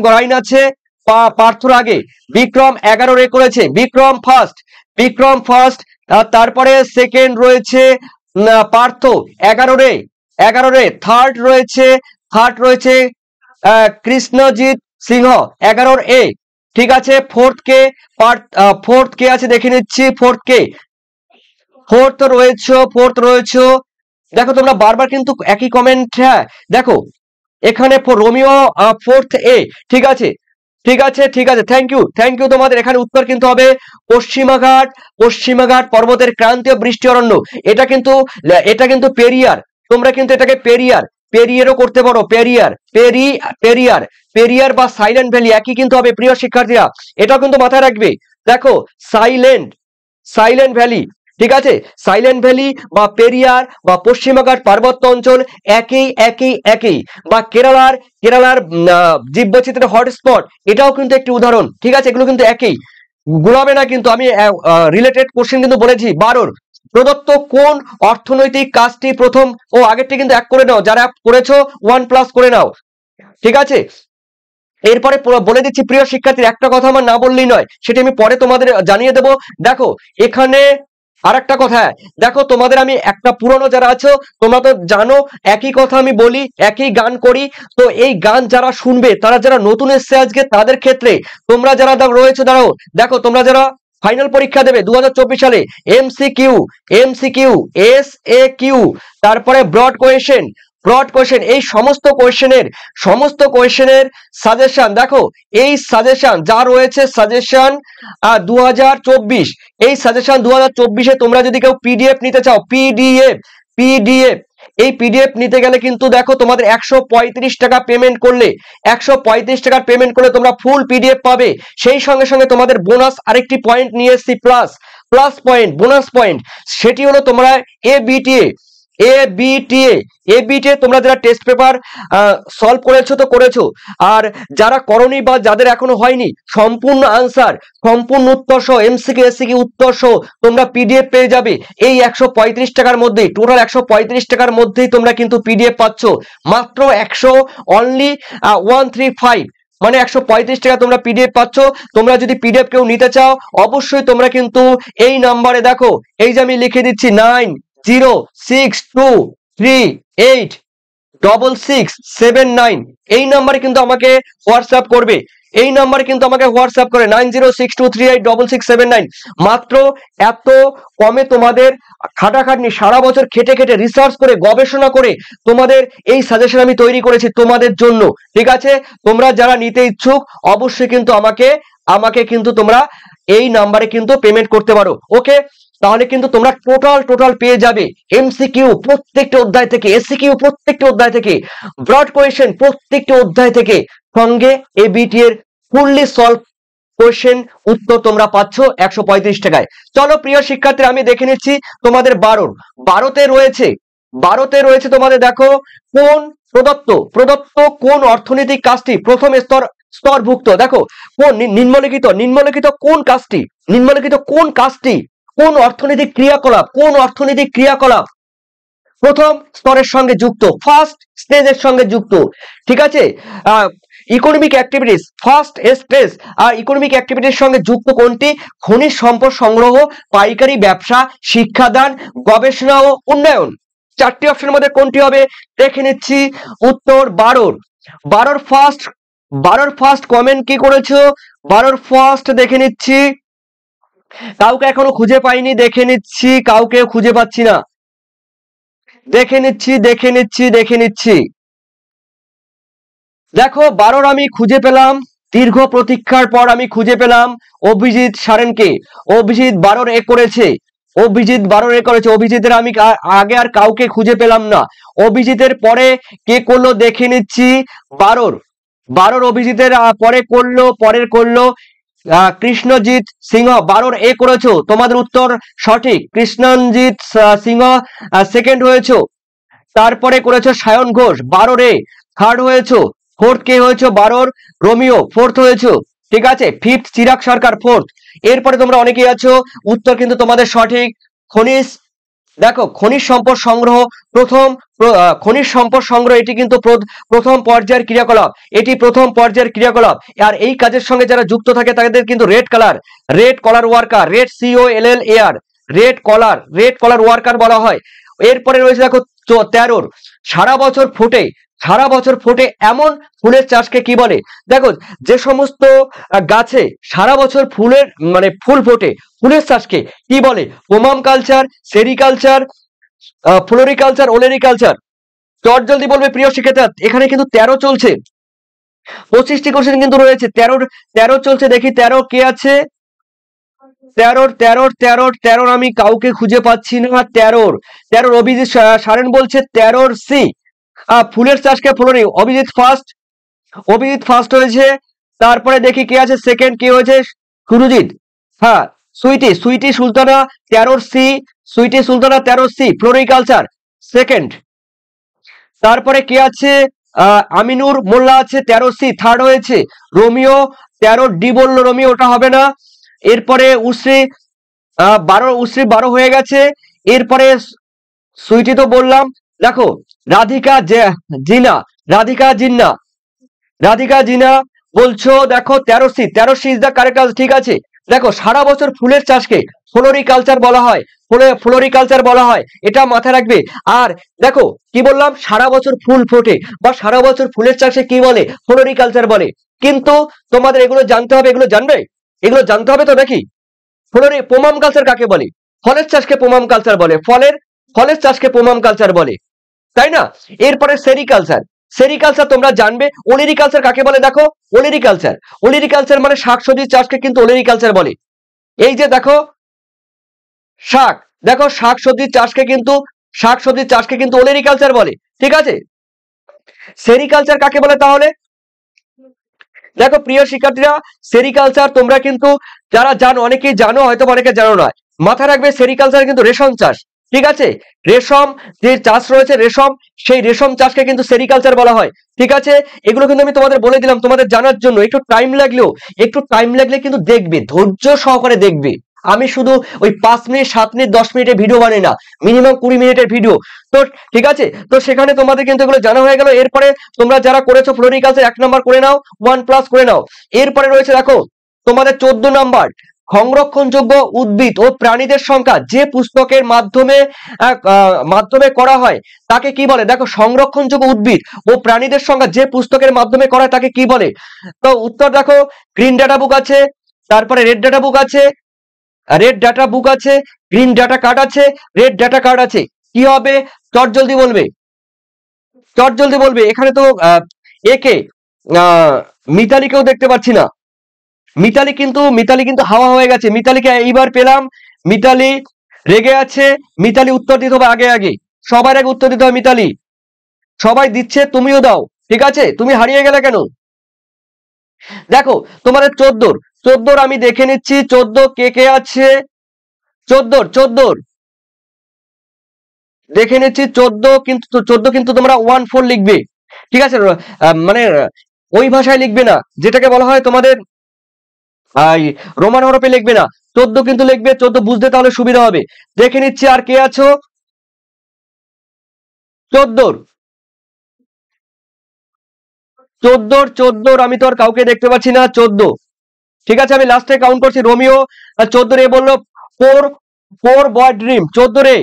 A: গড়াই আছে পার্থর আগে। বিক্রম 11 এ করেছে, বিক্রম ফার্স্ট। তারপরে সেকেন্ড রয়েছে পার্থ 11 রে। থার্ড রয়েছে কৃষ্ণজিৎ সিংহ 11 এ। ঠিক আছে, ফোর্থ কে আছে দেখে নিচ্ছি। ফোর্থ রয়েছে। দেখো তোমরা বারবার কিন্তু একই কমেন্ট। হ্যাঁ দেখো এখানে রোমিও 4th এ। ঠিক আছে থ্যাংক ইউ তোমাদের। এখানে উত্তর কিন্তু হবে পশ্চিমঘাট পর্বতের ক্রান্তীয় বৃষ্টি অরণ্য। এটা কিন্তু পেরিয়ার। তোমরা কিন্তু এটাকে পেরিয়ারও করতে পারো, পেরিয়ার বা সাইলেন্ট ভ্যালি একই কিন্তু হবে প্রিয় শিক্ষার্থীরা, এটাও কিন্তু মাথায় রাখবে। দেখো সাইলেন্ট ভ্যালি, ঠিক আছে, সাইলেন্ট ভ্যালি বা পেরিয়ার বা পশ্চিমঘাট পার্বত্য অঞ্চল একই। বা কেরালার জীববৈচিত্র্যের হটস্পট, এটাও কিন্তু একটি উদাহরণ। ঠিক আছে, এগুলো কিন্তু একই, গুলাবে না কিন্তু। আমি রিলেটেড কোশ্চেন কিন্তু বলেছি। 12 প্রদত্ত কোন অর্থনৈতিক কাজটি প্রথম, আগেরটি কিন্তু 1 করে নাও, যারা করেছো 1+ করে নাও। ঠিক আছে, এরপরে বলে দিচ্ছি প্রিয় শিক্ষার্থী, একটা কথা আমার না বললেই নয়, সেটি আমি পরে তোমাদের জানিয়ে দেব। দেখো এখানে আর একটা কথা, দেখো তোমাদের আমি একটা পুরনো যারা আছো তোমরা তো জানো একই কথা আমি বলি, একই গান করি। তো এই গান যারা শুনবে, তারা যারা নতুন এসছে আজকে, তাদের ক্ষেত্রে তোমরা যারা রয়েছে দাঁড়াও, দেখো তোমরা যারা ফাইনাল পরীক্ষা দেবে 2024 সালে, এমসিকিউ, এসএকিউ, তারপরে ব্রড কোয়েশ্চেন, এই সমস্ত কোয়েশ্চেনের সাজেশন, দেখো এই সাজেশন যা রয়েছে, সাজেশন 2024, এই সাজেশন 2024-এ তোমরা যদি কেউ পিডিএফ নিতে চাও, পিডিএফ এই পিডিএফ নিতে গেলে কিন্তু দেখো তোমাদের 135 টাকা পেমেন্ট করলে, 135 টাকার পেমেন্ট করলে তোমরা ফুল পিডিএফ পাবে। সেই সঙ্গে তোমাদের বোনাস আরেকটি পয়েন্ট নিয়ে এসেছি, প্লাস পয়েন্ট, বোনাস পয়েন্ট। সেটি হলো তোমরা এবিটিএ তোমরা যারা টেস্ট পেপার সলভ করেছো, আর যারা করনি বা যাদের এখনো হয়নি, সম্পূর্ণ আনসার, সম্পূর্ণ উত্তর সহ, এমসিকিউ এসসিকিউ উত্তর সহ তোমরা পিডিএফ পেয়ে যাবে এই 135 টাকার মধ্যেই। টোটাল 135 টাকার মধ্যেই তোমরা কিন্তু পিডিএফ পাচ্ছ, মাত্র 135, মানে 135 টাকা তোমরা পিডিএফ পাচ্ছ। তোমরা যদি পিডিএফ কেউ নিতে চাও, অবশ্যই তোমরা কিন্তু এই নাম্বারে, দেখো এই যে আমি লিখে দিচ্ছি 9062386679, এই নাম্বারে কিন্তু আমাকে হোয়াটসঅ্যাপ করবে। 9062386679। মাত্র এত কমে তোমাদের খাটাখাটনি, সারা বছর খেটে রিসার্চ করে, গবেষণা করে তোমাদের এই সাজেশন আমি তৈরি করেছি তোমাদের জন্য। ঠিক আছে, তোমরা যারা নিতে ইচ্ছুক অবশ্যই কিন্তু আমাকে কিন্তু তোমরা এই নাম্বারে কিন্তু পেমেন্ট করতে পারো। ওকে, তাহলে কিন্তু তোমরা টোটাল পেয়ে যাবে এমসিকিউ প্রত্যেকটা অধ্যায় থেকে, এসসিকিউ প্রত্যেকটা অধ্যায় থেকে, ব্রড কোয়েশ্চেন প্রত্যেকটা অধ্যায় থেকে, সঙ্গে এবিটি এর ফুললি সলভ কোয়েশ্চেন উত্তর তোমরা পাচ্ছ 135 টাকায়। চলো প্রিয় শিক্ষার্থীরা, আমি দেখে নিচ্ছি তোমাদের 12তে রয়েছে তোমাদের। দেখো কোন প্রদত্ত কোন অর্থনৈতিক কাজটি প্রথম স্তরভুক্ত। দেখো কোন নিম্নলিখিত কোন কাজটি, কোন অর্থনৈতিক ক্রিয়াকলাপ প্রথম স্তরের সঙ্গে যুক্ত, ফার্স্ট স্টেজের সঙ্গে যুক্ত। ঠিক আছে, ইকোনমিক অ্যাক্টিভিটিস, ফার্স্ট স্টেজ আর ইকোনমিক অ্যাক্টিভিটির সঙ্গে যুক্ত কোনটি? খনিজ সম্পদ সংগ্রহ, পাইকারি ব্যবসা, শিক্ষাদান, গবেষণা ও উন্নয়ন। 4টি অপশনের মধ্যে কোনটি হবে? দেখে নিচ্ছি উত্তর 12 ফার্স্ট কমেন্ট কি করেছো? 12 ফার্স্ট দেখে নিচ্ছি, কাউকে এখনো খুঁজে পাইনি, দেখে নিচ্ছি, কাউকে খুঁজে পাচ্ছি না, দেখে নিচ্ছি। দেখো 12 আমি খুঁজে পেলাম, দীর্ঘ প্রতীক্ষার পর আমি খুঁজে পেলাম অভিজিৎ সারেনকে। অভিজিৎ 12 এ করেছে, অভিজিৎ 12 এ করেছে। অভিজিতের আমি আগে আর কাউকে খুঁজে পেলাম না। অভিজিতের পরে কে করলো দেখে নিচ্ছি। 12 অভিজিতের পরে করলো, পরের করলো কৃষ্ণজিৎ সিংহ। 12 এ করেছো, তোমাদের উত্তর সঠিক। কৃষ্ণজিৎ সিংহ সেকেন্ড হয়েছো। তারপরে করেছো সায়ন ঘোষ, 12 এ থার্ড হয়েছো। ফোর্থ কে হয়েছো? 12 রোমিও ফোর্থ হয়েছো। ঠিক আছে, ফিফথ চিরাগ সরকার ফোর্থ। এরপরে তোমরা অনেকেই আছো, উত্তর কিন্তু তোমাদের সঠিক। খনিজ, দেখো খনিজ সম্পদ সংগ্রহ খনিজ সম্পদ সংগ্রহ এটি কিন্তু প্রথম পর্যায়ের ক্রিয়াকলাপ, এটি প্রথম পর্যায়ের ক্রিয়াকলাপ। আর এই কাজের সঙ্গে যারা যুক্ত থাকে তাদের কিন্তু red collar worker, red collar worker বলা হয়। এরপরে রয়েছে দেখো 13 সারা বছর ফোটে এমন ফুলের চাষকে কি বলে? দেখো যে সমস্ত গাছে সারা বছর ফুলের মানে ফুল ফোটে, ফুলের চাষকে কি বলে? পোমাম কালচার, সেরিকালচার, ফ্লোরিকালচার, ওলেরিকালচার। চট জলদি বলবে প্রিয় শিক্ষার্থীরা। এখানে কিন্তু 13 চলছে, 25টি কোশ্চেন কিন্তু রয়েছে। 13 চলছে। দেখি 13 কে আছে? 13 আমি কাউকে খুঁজে পাচ্ছি না। 13 অভিজিৎ সারেন বলছে 13 সি। ফুলের চাষকে ফ্লোরি, অভিজিৎ ফার্স্ট হয়েছে। তারপরে দেখি কে আছে সেকেন্ড, কে হয়েছে? সুরজিৎ। হ্যাঁ, Sweety Sultana 13 C floriculture second. তারপরে কে আছে? আমিনুর মোল্লা আছে 13 সি থার্ড হয়েছে। রোমিও 13 ডি বললো, রোমিও ওটা হবে না। এরপরে উশ্রী 12 হয়ে গেছে। এরপরে সুইটি তো বললাম। দেখো রাধিকা জিন্না বলছো দেখো 13 C is the correct answer. ঠিক আছে, দেখো সারা বছর ফুলের চাষকে ফ্লোরিকালচার বলা হয়, এটা মাথায় রাখবে। আর দেখো কি বললাম, সারা বছর ফুল ফোটে বা সারা বছর ফুলের চাষে কি বলে? ফ্লোরিকালচার বলে। কিন্তু তোমাদের এগুলো জানতে হবে, এগুলো জানতে হবে তো নাকি? পোমাম কালচার কাকে বলে? ফলের চাষকে পোমাম কালচার বলে, ফলের চাষকে পোমাম কালচার বলে, তাই না? এরপরে সেরিকালচার তোমরা জানবে। ওলেরিকালচার কাকে বলে? দেখো ওলেরিকালচার মানে শাকসবজির চাষকে কিন্তু ওলেরিকালচার বলে। এই যে দেখো শাকসবজির চাষকে কিন্তু ওলেরিকালচার বলে। ঠিক আছে, সেরিকালচার কাকে বলে তাহলে? দেখো প্রিয় শিক্ষার্থীরা, সেরিকালচার তোমরা কিন্তু যারা জানো, অনেকেই জানো, হয়তো অনেকে জানো না। মাথায় রাখবে সেরিকালচার কিন্তু রেশম চাষ। ঠিক আছে, রেশম যে চাষ রয়েছে, সেই রেশম চাষকে কিন্তু সেরিকালচার বলা হয়। ঠিক আছে, এগুলো কিন্তু আমি তোমাদের বলে দিলাম তোমাদের জানার জন্য। একটু টাইম লাগলে কিন্তু দেখবে, ধৈর্য সহকারে দেখবে। আমি শুধু ওই 5 মিনিট 7 মিনিট 10 মিনিটের ভিডিও বানাই না, মিনিমাম 20 মিনিটের ভিডিও। তো ঠিক আছে, তো সেখানে তোমাদের কিন্তু এগুলো জানা হয়ে গেল। এরপরে তোমরা যারা করেছো ফ্লোরিকালচার 1 নাম্বার করে নাও, 1+ করে নাও। এরপরে রয়েছে দেখো তোমাদের 14 নাম্বার, সংরক্ষণযোগ্য উদ্ভিদ ও প্রাণীদের সংখ্যা যে পুস্তকের মাধ্যমে করা হয় তাকে কি বলে? দেখো সংরক্ষণযোগ্য উদ্ভিদ ও প্রাণীদের সংখ্যা যে পুস্তকের মাধ্যমে করা হয় তাকে কি বলে? তো উত্তর দেখো, গ্রিন ডাটা বুক আছে, তারপরে রেড ডাটা বুক আছে, গ্রিন ডাটা কার্ড আছে, রেড ডাটা কার্ড আছে। কি হবে? চট জলদি বলবে। এখানে তো একে মিতালিকেও দেখতে পাচ্ছি না। মিতালি কিন্তু হাওয়া হয়ে গেছে। মিতালিকে এইবার পেলাম। মিতালি রেগে আছে। মিতালি উত্তর দিতে হবে আগে, সবার আগে উত্তর দিতে হবে। মিতালি সবাই দিচ্ছে, তুমিও দাও। ঠিক আছে, তুমি হারিয়ে গেলে কেন? দেখো তোমাদের 14 আমি দেখে নিচ্ছি। 14 কে আছে? 14 দেখে নিচ্ছি। 14 কিন্তু তোমরা 14 লিখবে। ঠিক আছে, মানে ওই ভাষায় লিখবে না, যেটাকে বলা হয় তোমাদের রোমান হরফে লিখবে না। 14 কিন্তু লিখবে, 14 বুঝতে তাহলে সুবিধা হবে। দেখে নিচ্ছি আর কে আছো? 14 আমি তো আর কাউকে দেখতে পাচ্ছি না। 14, ঠিক আছে, আমি লাস্টে কাউন্ট করছি। রোমিও 14 রে বললো। ফোর বয় ড্রিম 14 রে।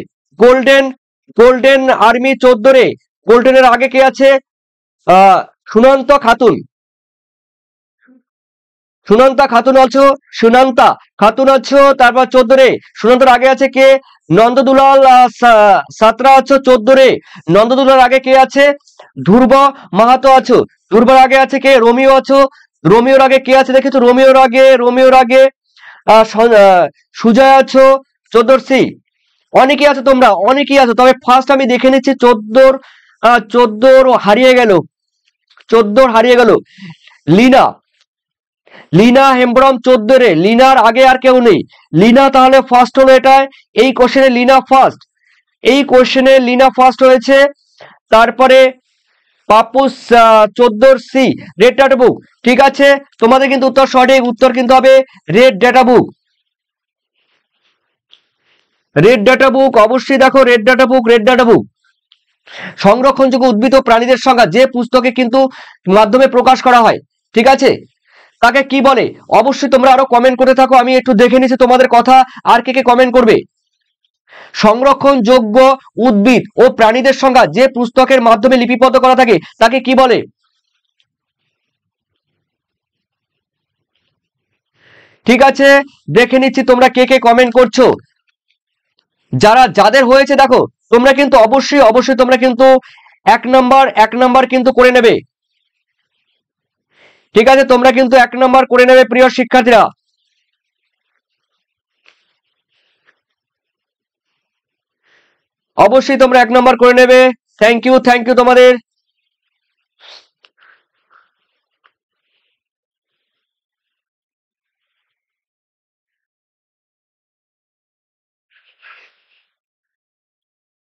A: গোল্ডেন আর্মি 14 রে। গোল্ডেনের আগে কে আছে? সুনন্ত খাতুন আছো। তারপর 14 রে সুনন্তর আগে আছে কে? নন্দদুলাল সাতরা আছো 14 রে। নন্দদুলার আগে কে আছে? ধ্রুব মাহাতো আছো। ধ্রুবর আগে আছে কে? রোমিও আছো। রোমিওর আগে কে আছে দেখেছো? রোমিওর আগে সুজয় আছো, 14 সি, অনেকেই আছো, তোমরা অনেকেই আছো। তবে ফার্স্ট আমি দেখে নিচ্ছি 14 হারিয়ে গেল লিনা হেমব্রম 14 রে। লিনার আগে আর কেউ নেই। লিনা তাহলে ফার্স্ট হলো এটাই। এই কোশ্চেনে লিনা ফার্স্ট হয়েছে। তারপরে Pappu 14 C red data book. ঠিক আছে, তোমাদের কিন্তু উত্তর সঠিক। উত্তর কিন্তু হবে রেড ডাটা বুক। অবশ্যই দেখো রেড ডাটা বুক সংরক্ষণযোগ্য উদ্ভিদ ও প্রাণীদের সংখ্যা যে পুস্তকে কিন্তু মাধ্যমে প্রকাশ করা হয়, ঠিক আছে, তাকে কি বলে? অবশ্যই তোমরা আরো কমেন্ট করে থাকো, আমি একটু দেখে নিচ্ছি তোমাদের কথা আর কে কমেন্ট করবে। সংরক্ষণযোগ্য উদ্ভিদ ও প্রাণীদের সংখ্যা যে পুস্তকের মাধ্যমে লিপিবদ্ধ করা থাকে তাকে কি বলে? ঠিক আছে, দেখে নিচ্ছি তোমরা কে কমেন্ট করছো। যাদের হয়েছে দেখো, তোমরা কিন্তু অবশ্যই তোমরা কিন্তু এক নাম্বার কিন্তু করে নেবে। ঠিক আছে, তোমরা কিন্তু 1 নাম্বার করে নেবে প্রিয় শিক্ষার্থীরা। অবশ্যই তোমরা 1 নাম্বার করে নেবে। থ্যাংক ইউ তোমাদের।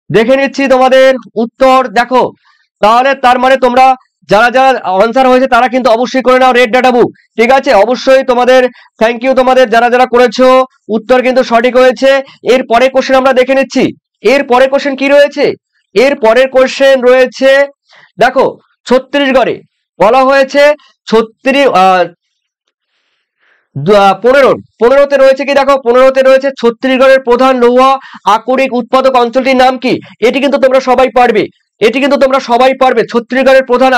A: দেখে নিচ্ছি তোমাদের উত্তর। দেখো তাহলে তার মানে তোমরা যারা আনসার হয়েছে তারা কিন্তু অবশ্যই করে নাও রেড ডাটা বুক। ঠিক আছে, অবশ্যই তোমাদের থ্যাংক ইউ তোমাদের যারা করেছো। উত্তর কিন্তু সঠিক হয়েছে। এর পরের কোশ্চেন আমরা দেখে নিচ্ছি। এর পরের কোশ্চেন কি রয়েছে? এর পরের কোশ্চেন রয়েছে দেখো ছত্তিশগড়ে বলা হয়েছে 15তে রয়েছে কি? দেখো 15তে রয়েছে ছত্তিশগড়ের প্রধান লৌহ আকরিক উৎপাদক অঞ্চলটির নাম কি? এটি কিন্তু তোমরা সবাই পারবে। ছত্তিশগড়ের প্রধান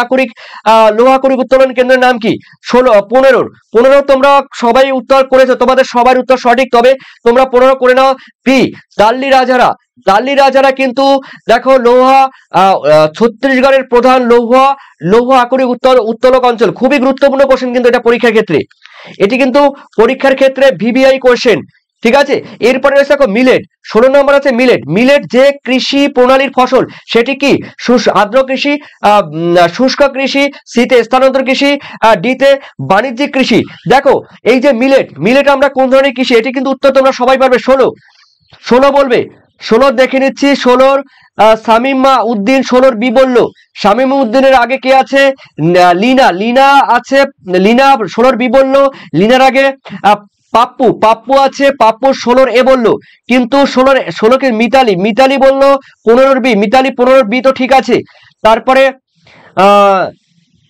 A: লৌহ আকরিক উত্তোলন কেন্দ্রের নাম কি? 15 তোমরা সবাই উত্তর করেছো, তোমাদের সবার উত্তর সঠিক। তবে তোমরা 15 করে নাও বি দাল্লি রাজারা কিন্তু দেখো ছত্তিশগড়ের প্রধান লৌহ আকরিক উত্তোলক অঞ্চল। খুবই গুরুত্বপূর্ণ কোশ্চেন কিন্তু এটা পরীক্ষার ক্ষেত্রে। এটি কিন্তু পরীক্ষার ক্ষেত্রে ভিভিআই কোশ্চেন। ঠিক আছে, এরপরে রয়েছে দেখো মিলেট। 16 নম্বর আছে মিলেট যে কৃষি প্রণালীর ফসল সেটি কি? আর্দ্র কৃষি, শুষ্ক কৃষি, সিতে স্থানান্তর কৃষি, ডিতে বাণিজ্যিক কৃষি। দেখো এই যে মিলেট আমরা কোন ধরনের কৃষি? এটি কিন্তু উত্তর তোমরা সবাই পারবে। 16 বলবে। 16 দেখে নিচ্ছি। 16 শামিমা উদ্দিন 16 বি বললো। শামিমা উদ্দিনের আগে কে আছে? লিনা আছে। লিনা 16 বি বললো। লিনার আগে পাপ্পু আছে। পাপ্পু 16 এ বললো, কিন্তু 16 কে মিতালি বললো 15 বি। মিতালি 15 বি তো ঠিক আছে। তারপরে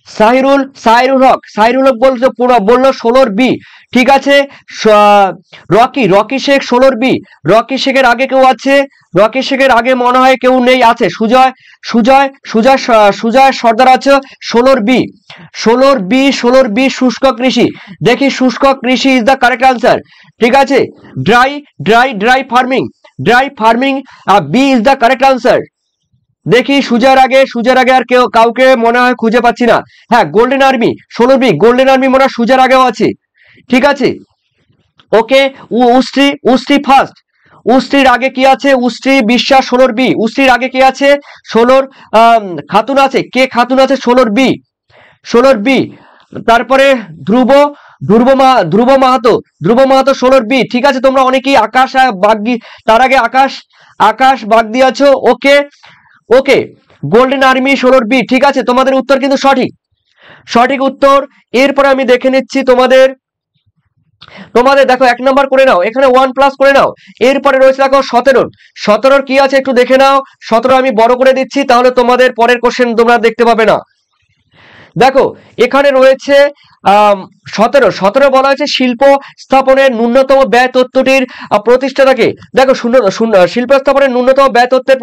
A: সাহিরুল হক বললো 16 বি। ঠিক আছে। Rocky Sheikh 16 B. রকি শেখের আগে কেউ আছে? রকি শেখের আগে মনে হয় কেউ নেই। আছে সুজয় সর্দার আছে 16 বি। 16 বি শুষ্ক কৃষি। দেখি শুষ্ক কৃষি ইজ দ্য কারেক্ট আনসার। ঠিক আছে, dry farming B is the correct answer. দেখি সুজার আগে আর কাউকে মনে হয় খুঁজে পাচ্ছি না। হ্যাঁ, Golden Army 16 B. Golden Army মনে হয় সুজার আগেও আছে। ঠিক আছে, ওকে। উস্ত্রি ফার্স্ট। উস্ত্রির আগে কি আছে? উস্ত্রি বিশ্বাস 16 বি। উস্ত্রির আগে কি আছে? 16 খাতুন আছে। কে খাতুন আছে? 16 বি। তারপরে ধ্রুব মাহাতো 16 বি। ঠিক আছে, তোমরা অনেকেই আকাশ বাগদি, তার আগে আকাশ বাগদি আছো। ওকে, গোল্ডেন আর্মি 16 বি। ঠিক আছে, তোমাদের উত্তর কিন্তু সঠিক উত্তর। এরপরে আমি দেখে নিচ্ছি তোমাদের দেখো 1 নাম্বার করে নাও, এখানে 1+ করে নাও। এরপরে রয়েছে দেখো 17 কি আছে একটু দেখে নাও। 17 আমি বড় করে দিচ্ছি, তাহলে তোমাদের পরের কোশ্চেন তোমরা দেখতে পাবে না। দেখো এখানে রয়েছে 17 বলা হয়েছে শিল্প স্থাপনের ন্যূনতম ব্যয় তত্ত্বটির প্রতিষ্ঠাতাকে। দেখো শিল্প স্থাপনের ন্যূনতম ব্যয় তত্ত্বের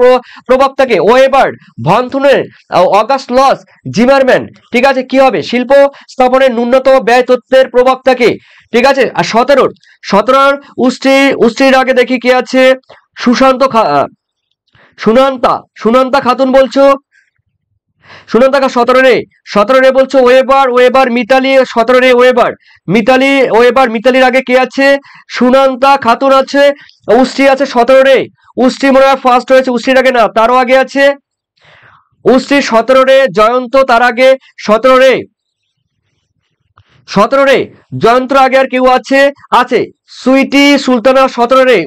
A: প্রবক্তাকে? Weber, von Thunen, August Losch, Zimmermann. ঠিক আছে, কি হবে? শিল্প স্থাপনের ন্যূনতম ব্যয় তত্ত্বের প্রবক্তাকে। ঠিক আছে, আর 17 উস্ত্রির আগে দেখি কি আছে? সুনন্দা খাতুন বলছো। শুনুন দেখো 17 রে বলছো ওয়েবার মিতালি 17 রে মিতালির আগে কে আছে? সুনন্দা খাতুন আছে, উষ্ট্রি আছে 17 রে। উষ্ট্রি মনে হয় ফার্স্ট হয়েছে, উষ্ট্রির আগে না, তারও আগে আছে উষ্ট্রি 17 রে। জয়ন্ত তার আগে 17 রে। জয়ন্তর আগে আর কেউ আছে? আছে সুইটি সুলতানা 17 রে।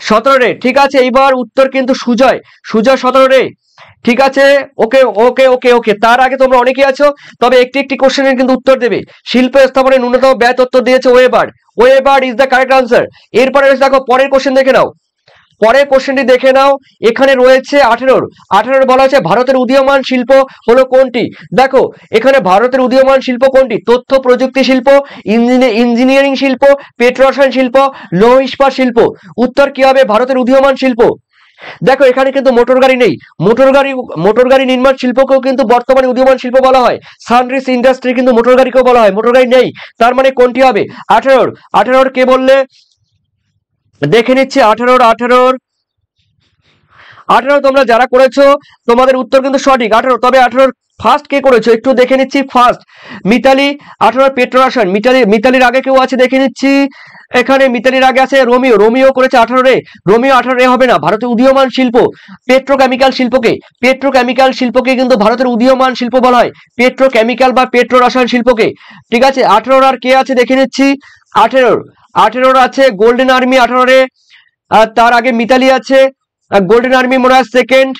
A: 17 রে, ঠিক আছে। এইবার উত্তর কিন্তু সুজয় 17 রে, ঠিক আছে। ওকে ওকে ওকে ওকে, তার আগে তোমরা অনেকেই আছো, তবে একটি কোশ্চেনের কিন্তু উত্তর দেবে। শিল্প স্থাপনের ন্যূনতম ব্যয় তত্ত্ব দিয়েছে weber is the correct answer. এরপরে দেখো পরের কোশ্চেন দেখে নাও, পরের কোশ্চেনটি দেখে নাও। এখানে রয়েছে 18 বলা হচ্ছে ভারতের উদীয়মান শিল্প হলো কোনটি? দেখো এখানে ভারতের উদীয়মান শিল্প কোনটি? তথ্য প্রযুক্তি শিল্প, ইঞ্জিনিয়ারিং শিল্প, পেট্রোরসায়ন শিল্প, লৌহ ইস্পাত শিল্প। উত্তর কি হবে? ভারতের উদীয়মান শিল্প। দেখো এখানে কিন্তু মোটর গাড়ি নেই, মোটর গাড়ি নির্মাণ শিল্পকেও কিন্তু বর্তমানে উদীয়মান শিল্প বলা হয়। সানরিস ইন্ডাস্ট্রি কিন্তু মোটর গাড়িকেও বলা হয়, মোটর গাড়ি নেই, তার মানে কোনটি হবে? 18 কে বললে? দেখে নিচ্ছি 18 তোমরা যারা করেছো তোমাদের উত্তর কিন্তু সঠিক 18, তবে 18 ফার্স্ট কে করেছো একটু দেখে নিচ্ছি। ফার্স্ট মিতালি 18 পেট্রোরসায়ন, মিতালির আগে কেউ আছে দেখে নিচ্ছি। এখানে মিতালির আগে আছে রোমিও করেছে 18 রে। রোমিও 18 রে হবে না, ভারতের উদীয়মান শিল্প পেট্রোকেমিক্যাল শিল্পকে কিন্তু ভারতের উদীয়মান শিল্প বলা হয়, পেট্রোকেমিক্যাল বা পেট্রোরসায়ন শিল্পকে, ঠিক আছে। 18 আর কে আছে দেখে নিচ্ছি। 18 আছে গোল্ডেন আর্মি 18 রে, আর তার আগে মিতালি আছে। গোল্ডেন আর্মি মনে হয় সেকেন্ড।